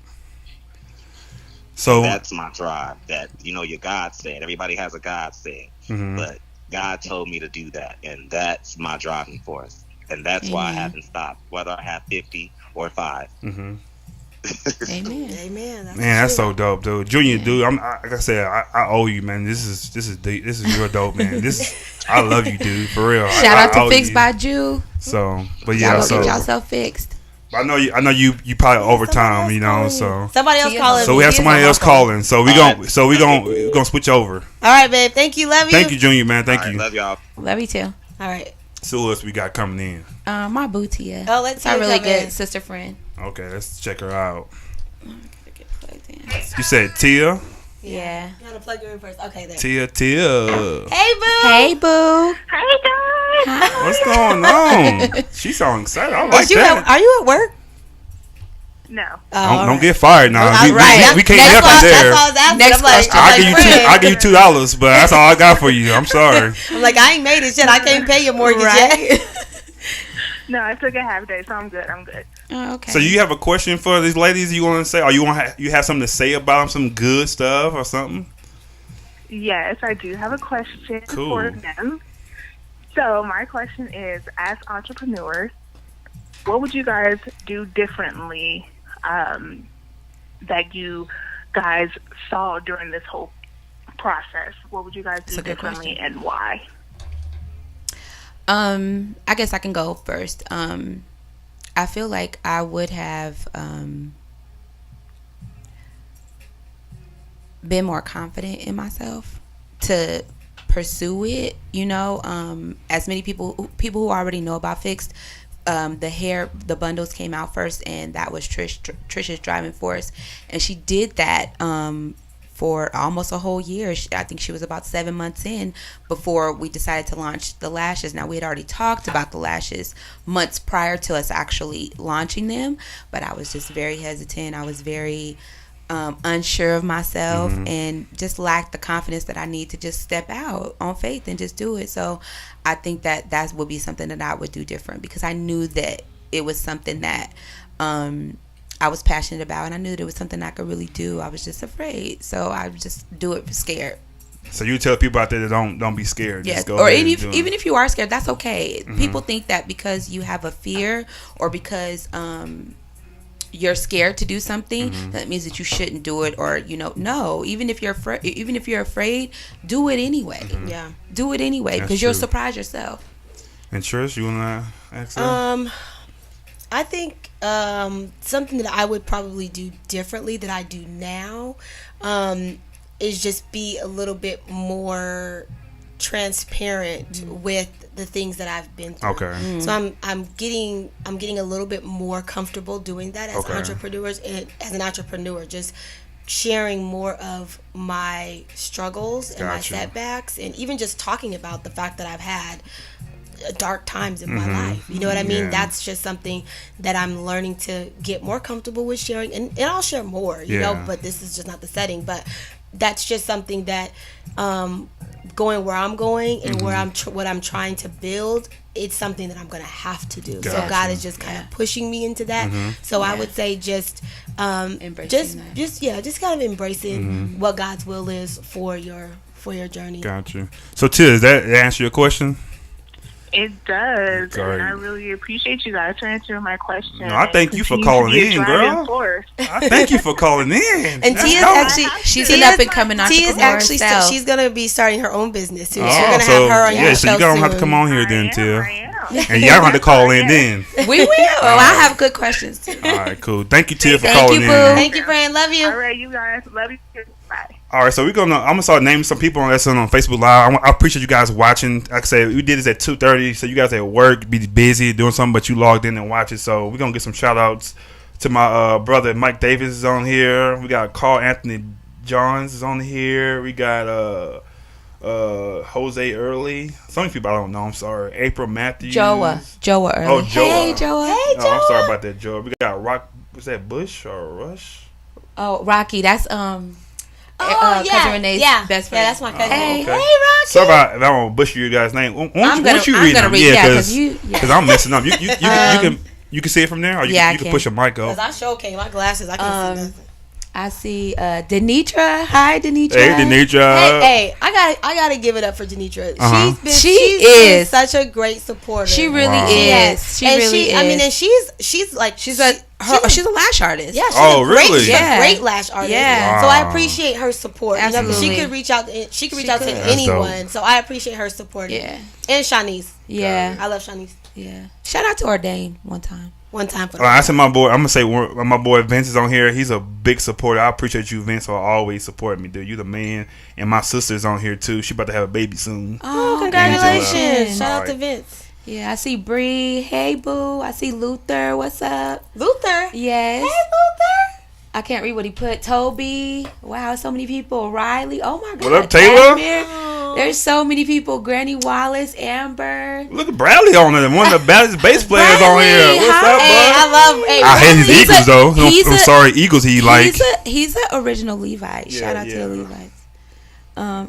So that's my drive. That, your God said. Everybody has a God said. Mm-hmm. But God told me to do that. And that's my driving force. And that's why I haven't stopped, whether I have 50 or 5. Mm-hmm. Amen. That's so dope, dude. Junior, dude. Like I said, I owe you, man. This is deep. This is real dope, man. I love you, dude. For real. Shout out to Fixed by Jew. So, but yeah, y'all get yourself fixed. I know you probably overtime, you know. So somebody else calling. So we have somebody else calling. So we gonna switch over. All right, babe. Thank you. Love you. Thank you, Junior, man. Thank you. Love y'all. Love you too. All right. So who else we got coming in? My boo Tia. Oh, let's our really good sister friend. Okay, let's check her out. Get plugged in. You said Tia? Yeah. You gotta plug her in first. Okay, there. Tia. Hey, boo. Hey, boo. Hey guys. Hi. What's going on? She's so excited. I like that. Are you at work? No. Don't get fired now. We can't That's help you there. That's all I was asking. Next I'm like, question. I'll give you $2, but that's all I got for you. I'm sorry. I'm like, I ain't made it yet. I can't pay your mortgage yet. No, I took a half day, so I'm good. Oh, okay. So you have a question for these ladies you want to say? Or you have something to say about them, some good stuff or something? Yes, I do have a question for them. So my question is, as entrepreneurs, what would you guys do differently that you guys saw during this whole process? What would you guys do differently and why? I guess I can go first. I feel like I would have been more confident in myself to pursue it. You know, as many people who already know about Fixed, the bundles came out first, and that was Trish's driving force, and she did that for almost a whole year. I think she was about 7 months in before we decided to launch the lashes. Now, we had already talked about the lashes months prior to us actually launching them, but I was just very hesitant. I was very unsure of myself and just lacked the confidence that I need to just step out on faith and just do it. So I think that would be something that I would do different, because I knew that it was something that I was passionate about, and I knew that it was something I could really do. I was just afraid, so I would just do it scared. So you tell people out there that don't be scared. Yes, just go or ahead even if you are scared, that's okay. People think that because you have a fear or because you're scared to do something, that means that you shouldn't do it, or no. Even if you're afraid, do it anyway. Yeah, do it anyway, because you'll surprise yourself. And Trish, you wanna ask her? I think something that I would probably do differently that I do now is just be a little bit more transparent with the things that I've been through. Okay. So I'm getting a little bit more comfortable doing that as entrepreneurs, and as an entrepreneur, just sharing more of my struggles and my setbacks, and even just talking about the fact that I've had dark times in my life. You know what I mean? That's just something that I'm learning to get more comfortable with sharing, and I'll share more, you know, but this is just not the setting. But that's just something that going where I'm going and where what I'm trying to build, it's something that I'm going to have to do. So God is just kind of pushing me into that. So I would say just kind of embracing what God's will is for your journey. Gotcha. So Tia, does that answer your question? It does, and I really appreciate you guys for answering my question. No, I thank you for calling in, girl. I thank you for calling in. And Tia's actually, she's an up and coming entrepreneur. Tia's actually, she's gonna be starting her own business too. So you're gonna have her on your show. So you're gonna have to come on here then, Tia. And y'all have to call in then. We will. I have good questions too. All right, cool. Thank you, Tia, for calling in. Thank you, friend. Love you. All right, you guys. Love you too. Bye. All right, so I'm gonna start naming some people that's on Facebook Live. I appreciate you guys watching. Like I said, we did this at 2:30, so you guys at work, be busy doing something, but you logged in and watch it. So we're gonna get some shout outs to my brother Mike Davis is on here. We got Carl Anthony Johns is on here. We got Jose Early. Some people I don't know. I'm sorry. April Matthews. Joa Early. Oh, Joa. Hey, Joa. Hey, Joa. I'm sorry about that, Joa. We got Rock. Was that Bush or Rush? Oh, Rocky. That's cousin Renee's best friend. Yeah, that's my cousin. Hey, Okay. Rocky. Sorry if I don't butcher your guys' name. Why don't you read them? Because I'm messing up. You can see it from there, or you can push a mic up. Because I sure can't. My glasses, I can't see nothing. I see Denitra. Hi, Denitra. Hey, Denitra. Hey, I gotta give it up for Denitra. She's been such a great supporter. She really is. She really is. I mean, and she's a lash artist. Yeah, she's a great lash artist. Yeah. So I appreciate her support. Absolutely. She could reach out. She could reach out to anyone. So I appreciate her support. Yeah. And Shanice. Yeah. I love Shanice. Yeah. Shout out to Ordain one time. For I said my boy. I'm gonna say my boy Vince is on here. He's a big supporter. I appreciate you, Vince, for always supporting me, dude. You the man. And my sister's on here too. She about to have a baby soon. Oh, congratulations! Shout out to Vince. Yeah, I see Bree. Hey, boo. I see Luther. What's up? Luther. Yes. Hey, Luther. I can't read what he put. Toby. Wow, so many people. Riley. Oh my God. What up, Taylor? There's so many people. Granny Wallace, Amber. Look at Bradley on there. One of the best bass players on here. What's up, bud? I hate his Eagles though. I'm sorry, Eagles. He's an original Levite. Shout out to the Levites.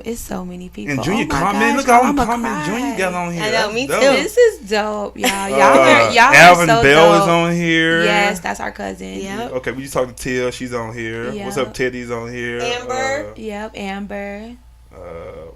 It's so many people. And Junior comment. Look how many comments Junior got on here. I know, me too. This is dope, y'all. Y'all Alvin are so Bell dope. is on here. Yes, that's our cousin. Yep. Okay, we just talked to Tia. She's on here. Yep. What's up, Teddy's on here. Amber. Yep, Amber.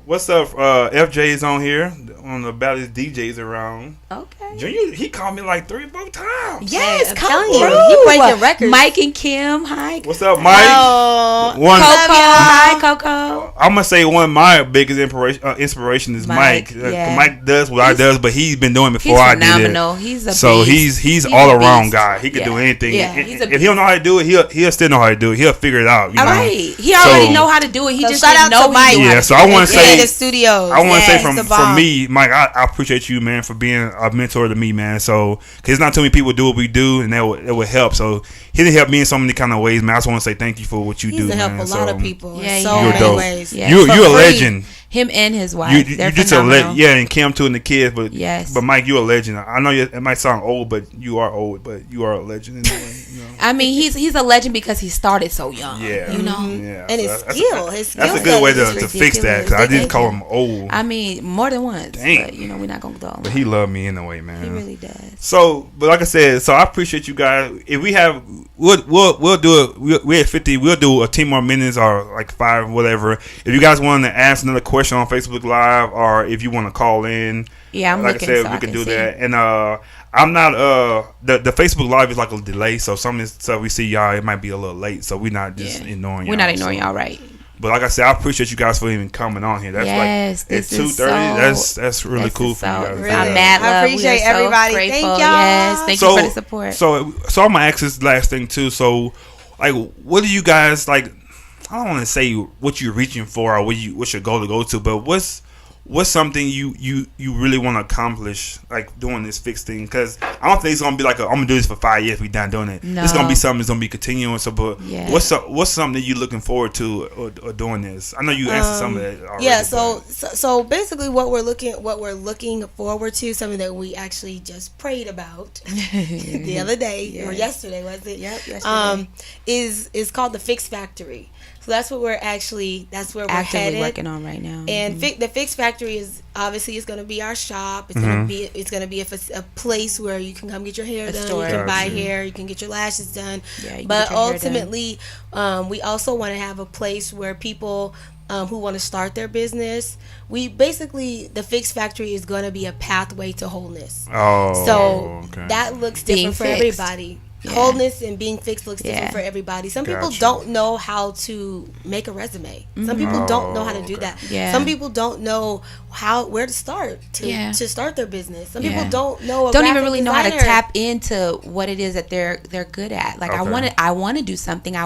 What's up? FJ's on here. On about his DJs around. Okay. Junior, he called me like 3-4 times. Yes, I'm come telling through. you, he breaking records. Mike and Kim, hi. What's up, Mike? Oh, One. Coco, hi, Coco. I'm gonna say one of my biggest inspiration is Mike. yeah. Mike does what I does, but he's been doing before He's I did it. phenomenal. He's a So beast. he's a all around beast. guy. He can do anything. Yeah, he's a If he don't know how to do it, he'll still know how to do it. He'll figure it out. You All know? right. He already know how to do it. He So just shout didn't out know to Mike. he knew how Yeah. to So do I it. want to yeah, say the studios. I want to say Yes, from the bomb. me, Mike, I appreciate you, man, for being a mentor to me, man. So, cause not too many people do what we do, and that would help. So, he did help me in so many kind of ways, man. I just want to say thank you for what you do, He's man. help a lot of people. Yeah, in so You're many dope. ways. Yeah. You're a For free. legend. Him and his wife. You They're just phenomenal. yeah, and Kim too, and the kids. But Yes. but Mike, you're a legend. I know it might sound old, but you are old. But you are a legend. Anyway, you know. I mean, he's a legend because he started so young. Yeah, You know. Yeah, And his skill. That's a good way to fix that. Cause I didn't call him old. I mean, more than once. Dang. But, we're not going to go on. But he loved me anyway, man. He really does. So, but like I said, so I appreciate you guys. If we have, we'll do it. We're at 50. We'll do a 10 more minutes or like 5, whatever. If you guys want to ask another question on Facebook Live, or if you want to call in, Yeah, I'm like looking. I said, so we I can can do see. that. And I'm not the Facebook Live is like a delay, so some of the stuff we see y'all, it might be a little late, so we're not just ignoring y'all. We're not ignoring y'all, right? But like I said, I appreciate you guys for even coming on here. That's Yes, like this at is 2:30. That's really this cool is for you guys. Really. I'm mad love. I appreciate We are so everybody. grateful. Thank y'all. Yes, thank you for the support. So I'm gonna ask this last thing too. So, like, what do you guys like? I don't want to say what you're reaching for or what's your goal to go to, but what's something you really want to accomplish, like doing this fixed thing? Because I don't think it's gonna be like I'm gonna do this for 5 years. We done doing it. No. It's gonna be something that's gonna be continuing. So, but Yeah. what's something that you're looking forward to or doing this? I know you answered some of that already. Yeah, so basically what we're looking forward to, something that we actually just prayed about the other day or yesterday, was it? Yep, yesterday. Is called the Fix Factory. So that's what we're actively actively working on right now. And the Fix Factory is obviously it's going to be our shop. It's going to be a place where you can come get your hair done. store. You can buy Gotcha. hair. You can get your lashes done. Yeah, you can But get your hair ultimately, we also want to have a place where people who want to start their business. The Fix Factory is going to be a pathway to wholeness. Oh, So okay. that looks Being different for fixed. everybody. Yeah. Wholeness and being fixed looks different Yeah. for everybody. Some people Gotcha. don't know how to make a resume. Some people don't know how to do okay. that. Yeah. Some people don't know where to start Yeah. to start their business. Some Yeah. people don't know. Don't even really know how to designer. tap into what it is that they're good at. Like Okay. I want to do something. but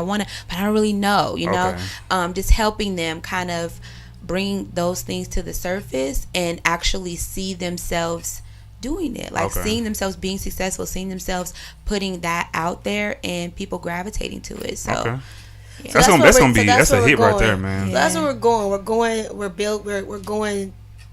I don't really know. Okay. Just helping them kind of bring those things to the surface and actually see themselves doing it, like Okay. seeing themselves being successful, seeing themselves putting that out there, and people gravitating to it. So. Okay. Yeah. That's So gonna where be so that's a where hit we're right there, going. man. So that's where we're going.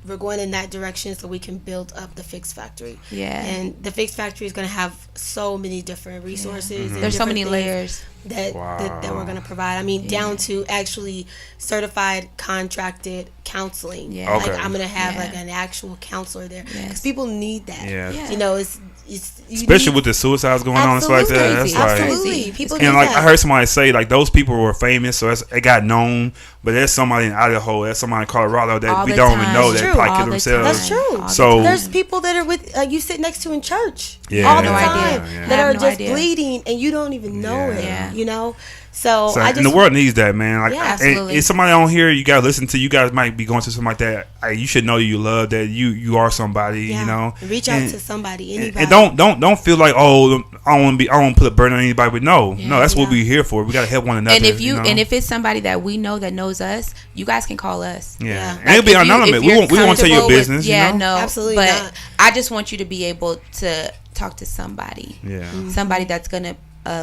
We're going in that direction so we can build up the Fix Factory. Yeah. And the Fix Factory is going to have so many different resources. and There's so different many things layers. that we're going to provide. I mean, down to actually certified contracted counseling. Yeah. Okay. Like I'm going to have Yeah. like an actual counselor there because Yes. people need that. Yeah. Yeah. You know, it's you Especially need- with the suicides going on and stuff like that. Absolutely. That's like, Absolutely. People need and like that. I heard somebody say, like those people were famous, so it got known. But there's somebody in Idaho, there's somebody in Colorado that All we the don't time. even know That's that true. probably All kill the themselves. That's true. So There's people that are with you sit next to in church Yeah. all the No time idea. that I have are no just idea. bleeding and you don't even know it. Yeah. You know, so I just and the world needs that, man. Like, Yeah, absolutely. and somebody on here you gotta listen to. You guys might be going through something like that. You should know you love that. You are somebody. yeah, You know, reach out and, to somebody, anybody. and don't feel like, oh, I don't want to put a burden on anybody. But no, that's what we're here for. We gotta help one another. And if know? and if it's somebody that we know that knows us, you guys can call us. yeah, Like, and it'll be If you- anonymous. if We you're won't tell your comfortable with- business. Yeah, you know? no, Absolutely but not. I just want you to be able to talk to somebody. Yeah. Somebody that's gonna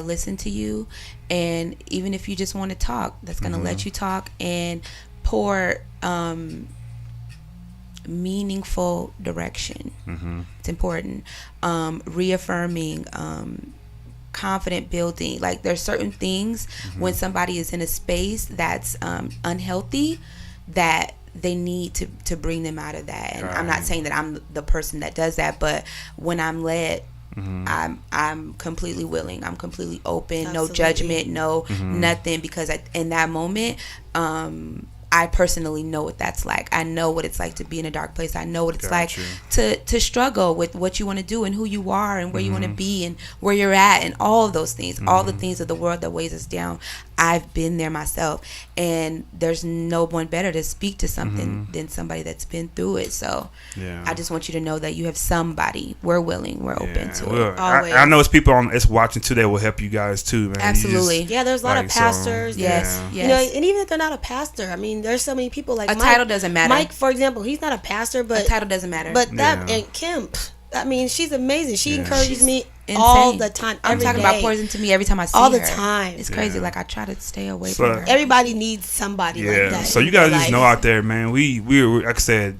listen to you, and even if you just want to talk, that's gonna let you talk and pour meaningful direction. It's important. Reaffirming, confident building. Like there's certain things when somebody is in a space that's unhealthy that they need to bring them out of that. And I'm not saying that I'm the person that does that, but when I'm led, I'm completely willing. I'm completely open. Absolutely. No judgment. No nothing. Because in that moment, I personally know what that's like. I know what it's like to be in a dark place. I know what it's like to struggle with what you want to do and who you are and where you want to be and where you're at and all of those things, all the things of the world that weighs us down. I've been there myself, and there's no one better to speak to something than somebody that's been through it. So I just want you to know that you have somebody. We're willing. We're open to it. Always. I know it's people it's watching too that will help you guys too, man. Absolutely. Yeah, there's a lot of pastors. Yes. You know, and even if they're not a pastor, I mean, there's so many people like A Mike. title doesn't matter. Mike, for example, he's not a pastor, but A title doesn't matter. But that Yeah. and Kim, I mean, she's amazing. She encourages She's me insane. all the time. I'm every talking day. about pours into me every time I see all the her. time. It's crazy. Like I try to stay away So- from her. Everybody needs somebody like that. So in you guys their just know life. out there, man. We're like I said,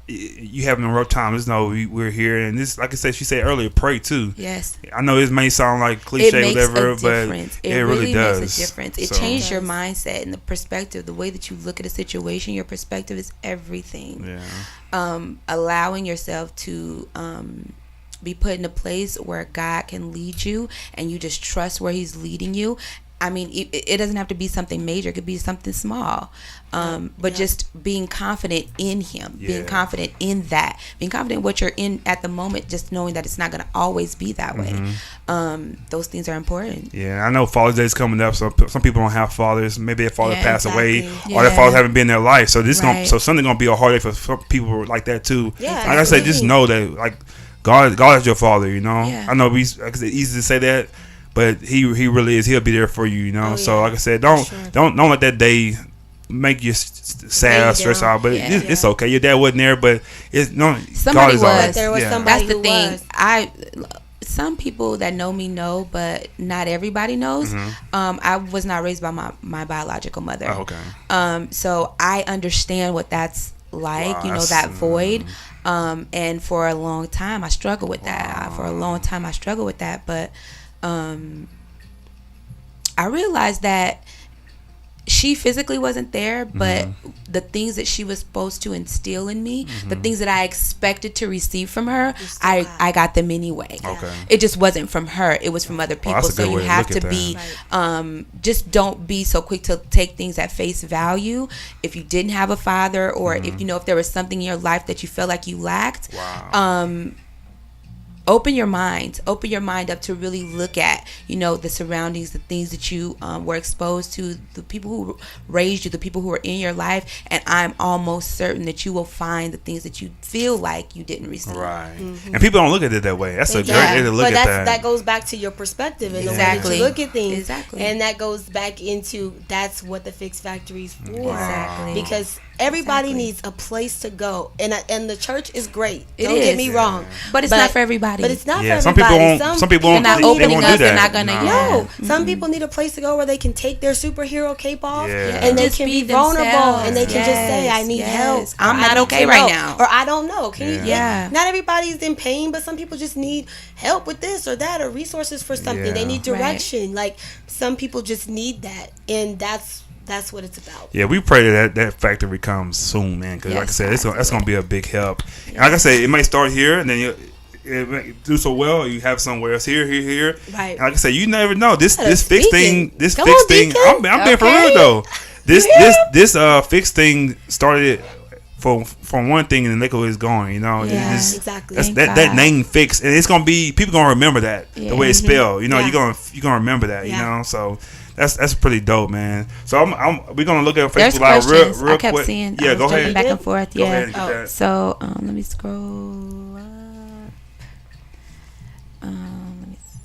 you having a rough time. Just know we're here, and this, like I said, she said earlier, pray too. Yes. I know it may sound like It cliche, makes whatever, a difference. but it really does. makes a difference. It So- changes your mindset and the perspective, the way that you look at a situation. Your perspective is everything. Yeah. Allowing yourself to be put in a place where God can lead you, and you just trust where He's leading you. I mean, it doesn't have to be something major. It could be something small. But just being confident in Him, being confident in that, being confident in what you're in at the moment, just knowing that it's not going to always be that way. Those things are important. Yeah, I know Father's Day is coming up, so some people don't have fathers. Maybe their father Yeah, passed away, exactly. or their Yeah. fathers haven't been in their life. So this Right. so something gonna be a hard day for some people like that too. Yeah, like I said, just absolutely. know that like God is your father. You know, Yeah. I know like I said, easy to say that, but he really is. He'll be there for you. You know, Oh, so yeah. like I said, Sure. don't let that day make you sad, Weigh stress down. out. But Yeah. it's okay. Your dad wasn't there, but it's no. Somebody God is alright. was. There was Yeah. somebody That's the who thing. was. Some people that know me know, but not everybody knows. I was not raised by my biological mother. Oh, okay. So I understand what that's like. Wow, You know, that's- that void. And for a long time, I struggled with that. For a long time, I struggled with that. But I realized that she physically wasn't there, but the things that she was supposed to instill in me, the things that I expected to receive from her, I got them anyway. Okay. It just wasn't from her. It was from other people. that's a So good you way to have look to at be, that. just don't be so quick to take things at face value. If you didn't have a father, or if you know, if there was something in your life that you felt like you lacked, open your mind up to really look at, you know, the surroundings, the things that you were exposed to, the people who raised you, the people who are in your life, and I'm almost certain that you will find the things that you feel like you didn't receive. Right. And people don't look at it that way. That's a great way to look but at that goes back to your perspective and the way Exactly. that you look at things. Exactly. And that goes back into that's what the Fix Factory is for. Exactly. Because everybody Exactly. needs a place to go, and the church is great. It Don't get is. me wrong, But it's not for everybody. But it's not Yeah, for some people everybody. won't. Some people won't. They're not They opening won't up, do they're that. not gonna- No, Yeah. some people need a place to go where they can take their superhero cape off, Yeah. and they Just can be be vulnerable, themselves. and they can just say, Yes, "I need yes. help. I'm or, not I need okay to right know," now. or I don't know. Can you? Yeah. Not everybody's in pain, but some people just need help with this or that, or resources for something. Yeah. They need Right. direction. Like some people just need that, and that's what it's about. Yeah, we pray that factory comes soon, man. Because like I Yes, said, that's gonna be a big help. And like I said, it may start here, and then it may do so well. You have somewhere else here. Right. And like I said, you never know. This Gotta fix speak thing, it. this Come fix on, thing. Deacon. I'm being for Okay. real though. this fix thing started from one thing, and look where it's going. You know, exactly. That name fix, and it's gonna be people gonna remember that the way it's spelled. You know, you're gonna remember that. You know, so. That's pretty dope, man. So we're gonna look at Facebook Live real quick. I kept seeing. Yeah, go ahead. Back and forth. Yeah. Go ahead So let me scroll up. Let me see.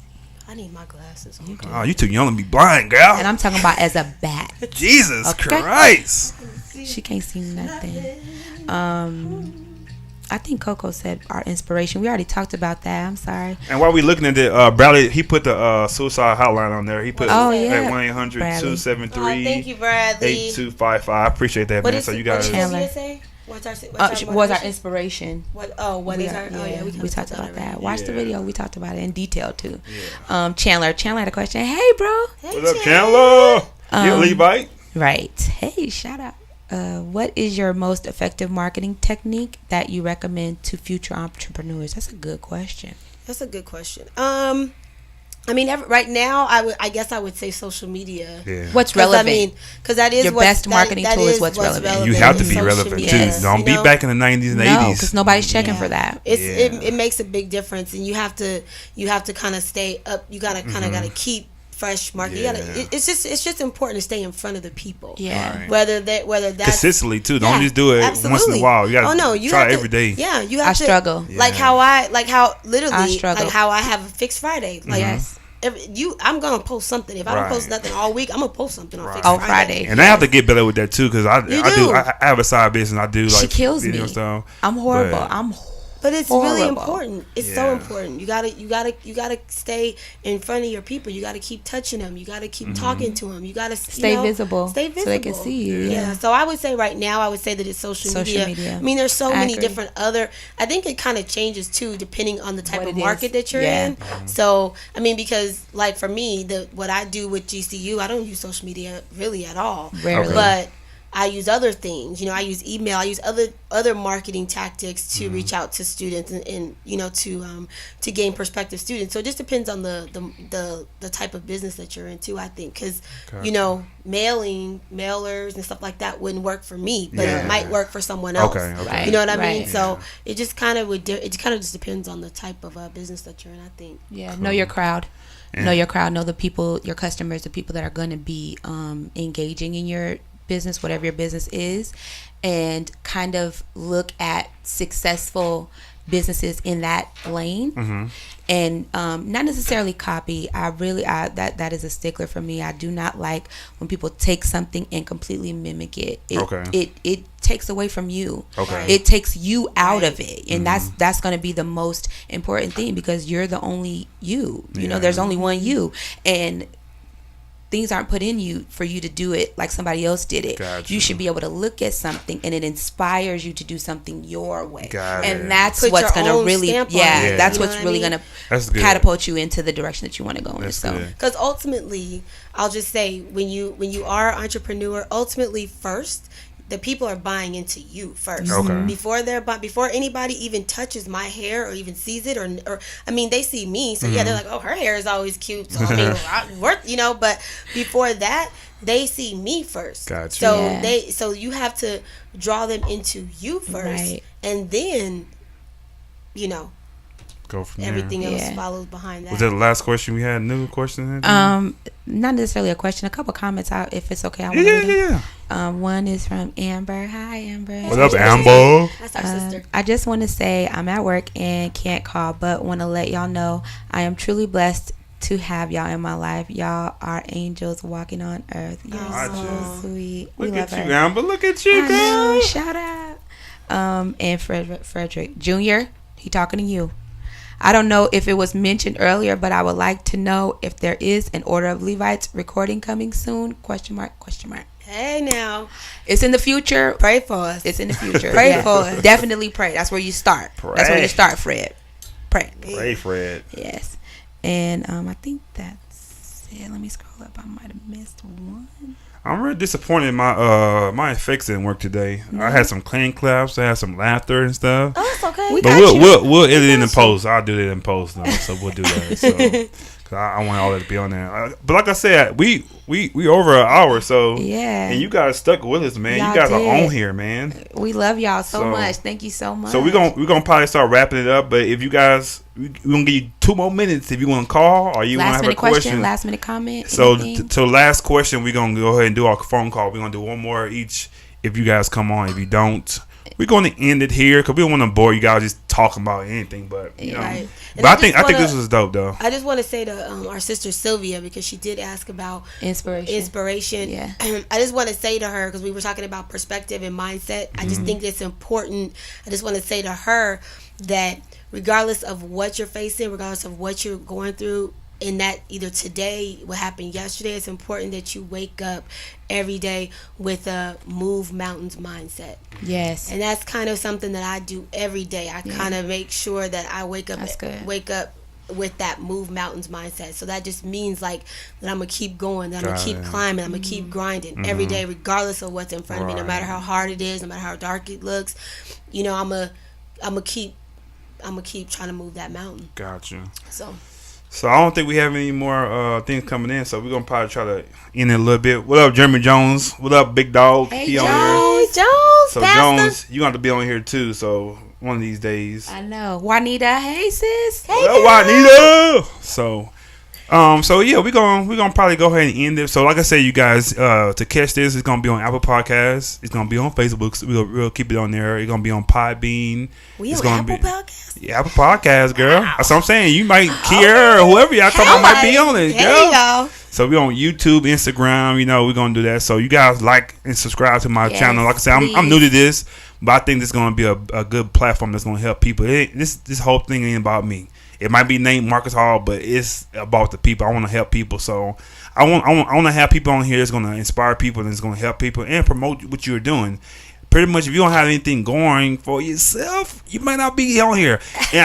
I need my glasses. Oh, you too young to be blind, girl. And I'm talking about as a bat. Jesus Christ. She can't see nothing. I think Coco said our inspiration. We already talked about that. I'm sorry. And while we looking at it, Bradley, he put the suicide hotline on there. He put 1-800-273. Thank you, Bradley. 8255. I appreciate that, man. So you guys. Was our inspiration. What is our? Oh yeah, we talked about that. Watch the video. We talked about it in detail too. Yeah. Chandler had a question. Hey, bro. What's up, Chandler? You a Levite? Right. Hey, shout out. What is your most effective marketing technique that you recommend to future entrepreneurs? That's a good question. I mean, right now, I guess I would say social media. Yeah. What's relevant? I mean, because that is your best marketing tool is what's relevant. You have to be relevant too. Don't be back in the 90s and 80s. because nobody's checking for that. It makes a big difference, and you have to kind of stay up. You gotta gotta keep fresh marketing. It's just important to stay in front of the people. Yeah. Right. Whether that's consistently too. Don't just do it once in a while. You gotta try every day. Yeah, you have I struggle. Like how literally like how I have a fixed Friday. Like I'm gonna post something. If I don't post nothing all week, I'm gonna post something on fixed Friday. And I have to get better with that too, because I have a side business. I do like she kills me. Stuff, I'm horrible. But it's really important. It's so important. You gotta stay in front of your people. You gotta keep touching them. You gotta keep talking to them. You gotta stay visible so they can see you. Yeah. So I would say right now, that it's social media. I mean, there's so many different other. I think it kind of changes too, depending on the type of market that you're in. So I mean, because like for me, what I do with GCU, I don't use social media really at all. Rarely. But I use other things, I use email, I use other marketing tactics to reach out to students and to gain prospective students. So it just depends on the type of business that you're into, I think, because mailers and stuff like that wouldn't work for me, but it might work for someone else. Okay. You know what I mean? So it just kind of just depends on the type of business that you're in, I think. Yeah, cool. Know your crowd. Yeah. Know your crowd. Know the people, your customers, the people that are going to be engaging in your business, whatever your business is, and kind of look at successful businesses in that lane, and not necessarily copy. That is a stickler for me. I do not like when people take something and completely mimic it. It takes away from you. It takes you out of it, and that's going to be the most important thing, because you're the only you. You know, there's only one you, and things aren't put in you for you to do it like somebody else did it. Gotcha. You should be able to look at something and it inspires you to do something your way. And that's what's going to really, that's what's really going to catapult you into the direction that you want to go in. So, because ultimately, I'll just say, when you are an entrepreneur, ultimately first, the people are buying into you first. Before anybody even touches my hair or even sees it, or I mean, they see me, so they're like, oh, her hair is always cute. So I mean, but before that, they see me first. Gotcha. So you have to draw them into you first, and then go from everything else follows behind that. Was that the last question we had? New question? Not necessarily a question. A couple comments out, if it's okay. One is from Amber. Hi, Amber. What up, Amber? That's our sister. I just want to say I'm at work and can't call, but want to let y'all know I am truly blessed to have y'all in my life. Y'all are angels walking on earth. You're so sweet. Look at you, Amber. Look at you, girl. Shout out. And Frederick Jr., he talking to you. I don't know if it was mentioned earlier, but I would like to know if there is an Order of Levites recording coming soon? ? Hey, now. It's in the future. Pray for us. It's in the future. Pray for us. Definitely pray. That's where you start. That's where you start, Fred. Pray. Pray, Fred. Yes. And I think that's it. Let me scroll up. I might have missed one. I'm really disappointed. My effects didn't work today. I had some clean claps. I had some laughter and stuff. Oh, it's okay. But we'll edit it in post. I'll do it in post now, so we'll do that. So, I want all that to be on there. But like I said, we over an hour, so yeah. And you guys stuck with us, man. Y'all you guys did. are on here, man. We love y'all so much. Thank you so much. So we're gonna probably start wrapping it up. But if you guys, we're gonna give you 2 more minutes if you want to call or you want to have a question, last minute comment. So last question, we're gonna go ahead and do our phone call. We're gonna do one more each. If you guys come on, if you don't, we're going to end it here because we don't want to bore you guys just talking about anything. But you know, right. But I think this was dope though. I just want to say to our sister Sylvia, because she did ask about inspiration. Yeah. I just want to say to her, because we were talking about perspective and mindset. I just think it's important. I just want to say to her that regardless of what you're facing, regardless of what you're going through, in that either today, what happened yesterday, it's important that you wake up every day with a move mountains mindset. Yes. And that's kind of something that I do every day. I kind of make sure that I wake up with that move mountains mindset. So that just means like that I'm going to keep going, that I'm going to keep climbing, I'm going to keep grinding every day, regardless of what's in front of me, no matter how hard it is, no matter how dark it looks. You know, I'm going to keep trying to move that mountain. Gotcha. So I don't think we have any more things coming in, so we're going to probably try to end it a little bit. What up, Jeremy Jones? What up, Big Dog? Hey, he Jones. on here. Jones, So, Pastor. Jones, you got to be on here, too, so one of these days. I know. Juanita, hey, sis. Hey, What up, Juanita? So yeah, we're gonna probably go ahead and end it. So like I said, you guys, to catch this, it's gonna be on Apple Podcasts. It's gonna be on Facebook. So we'll keep it on there. It's gonna be on Podbean. It's on Apple Podcasts? Yeah, Apple Podcasts, girl. Wow. That's what I'm saying. You might, Kier or whoever y'all talking about might be on it, girl. Y'all. So we're on YouTube, Instagram. You know, we're gonna do that. So you guys like and subscribe to my channel. Like I said, I'm new to this, but I think this is gonna be a good platform that's gonna help people. This whole thing ain't about me. It might be named Maarcus Hall, but it's about the people. I want to help people, so I want to have people on here that's going to inspire people and it's going to help people and promote what you're doing. Pretty much, if you don't have anything going for yourself, you might not be on here. And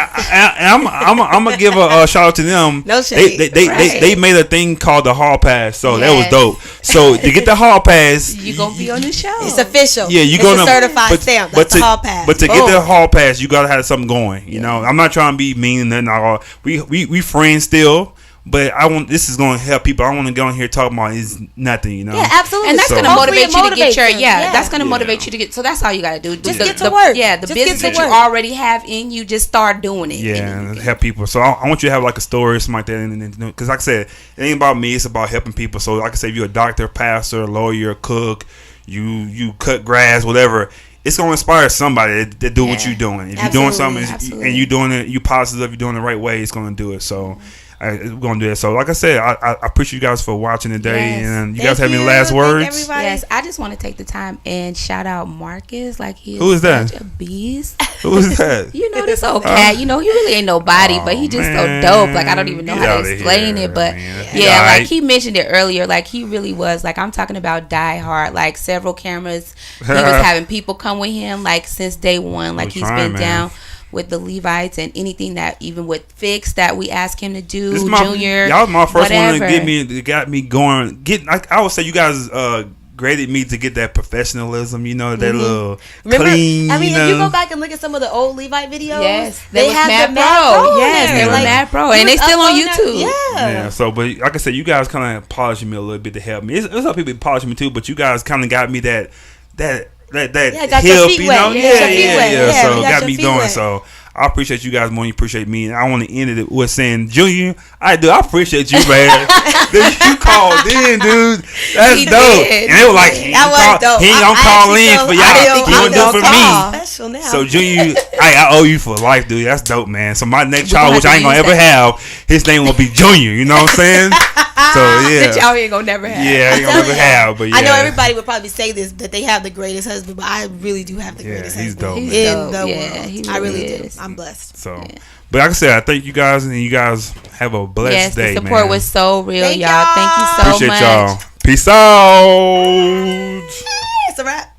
I'm gonna give a shout out to them. No shade. They made a thing called the Hall Pass, so that was dope. So to get the Hall Pass, you gonna be on the show. It's official. Yeah, you're gonna certified stamp. That's the Hall Pass. But to get the Hall Pass, you gotta have something going. You know, I'm not trying to be mean and nothing. We friends still. But this is going to help people. I want to go in here talking about is nothing, you know. Yeah, absolutely. And that's going to motivate you to get your that's going to motivate motivate you to get. So that's all you got to do. Just get to work. Yeah, the business that you already have in you, just start doing it. Yeah, and help people. So I want you to have like a story or something like that. Because like I said, it ain't about me. It's about helping people. So like I said, if you're a doctor, pastor, lawyer, cook, you cut grass, whatever. It's gonna inspire somebody to do what you're doing. If you're doing something and you're doing it, you positive, you're doing it the right way, it's gonna do it. So we're gonna do it. So like I said, I appreciate you guys for watching today. Yes. And you guys have any last words? Yes, I just want to take the time and shout out Marcus. Like he is Who is that? such a beast. Who is that? You know this old cat. You know he really ain't nobody, but he just so dope. Like I don't even know how to explain it, but like he mentioned it earlier. Like he really was. Like I'm talking about Die Hard. Like several cameras. He was having people come with him. Like since day one. Like he's been down with the Levites and anything that even with Fix that we asked him to do. Junior, y'all was my first whatever. one to got me going. I would say you guys graded me to get that professionalism, you know, that little clean. I mean, you know. if you go back and look at some of the old Levite videos, yes, they have the Mad Pro. Yes, they were Mad Pro, and they still on YouTube. Yeah. So, but like I said, you guys kind of polished me a little bit to help me. It's other people polishing me too, but you guys kind of got me that help, you know, yeah. So got me going. So I appreciate you guys more than you appreciate me, and I want to end it with saying, Junior, I appreciate you, man. You called in, dude. That's dope. And it was like he ain't gonna call in for y'all. He gonna do it for me. So Junior, I owe you for life, dude. That's dope, man. So my next child, which I ain't gonna ever have, his name will be Junior. You know what I'm saying? So yeah, that y'all ain't gonna never have. Yeah, ain't gonna never have. But yeah, I know everybody would probably say this, that they have the greatest husband, but I really do have the greatest husband. Dope, in the world. I really do. I'm blessed. So, but like I said, I thank you guys, and you guys have a blessed day, man. The support was so real, y'all. Thank you so much. Appreciate y'all. Peace out. It's a wrap.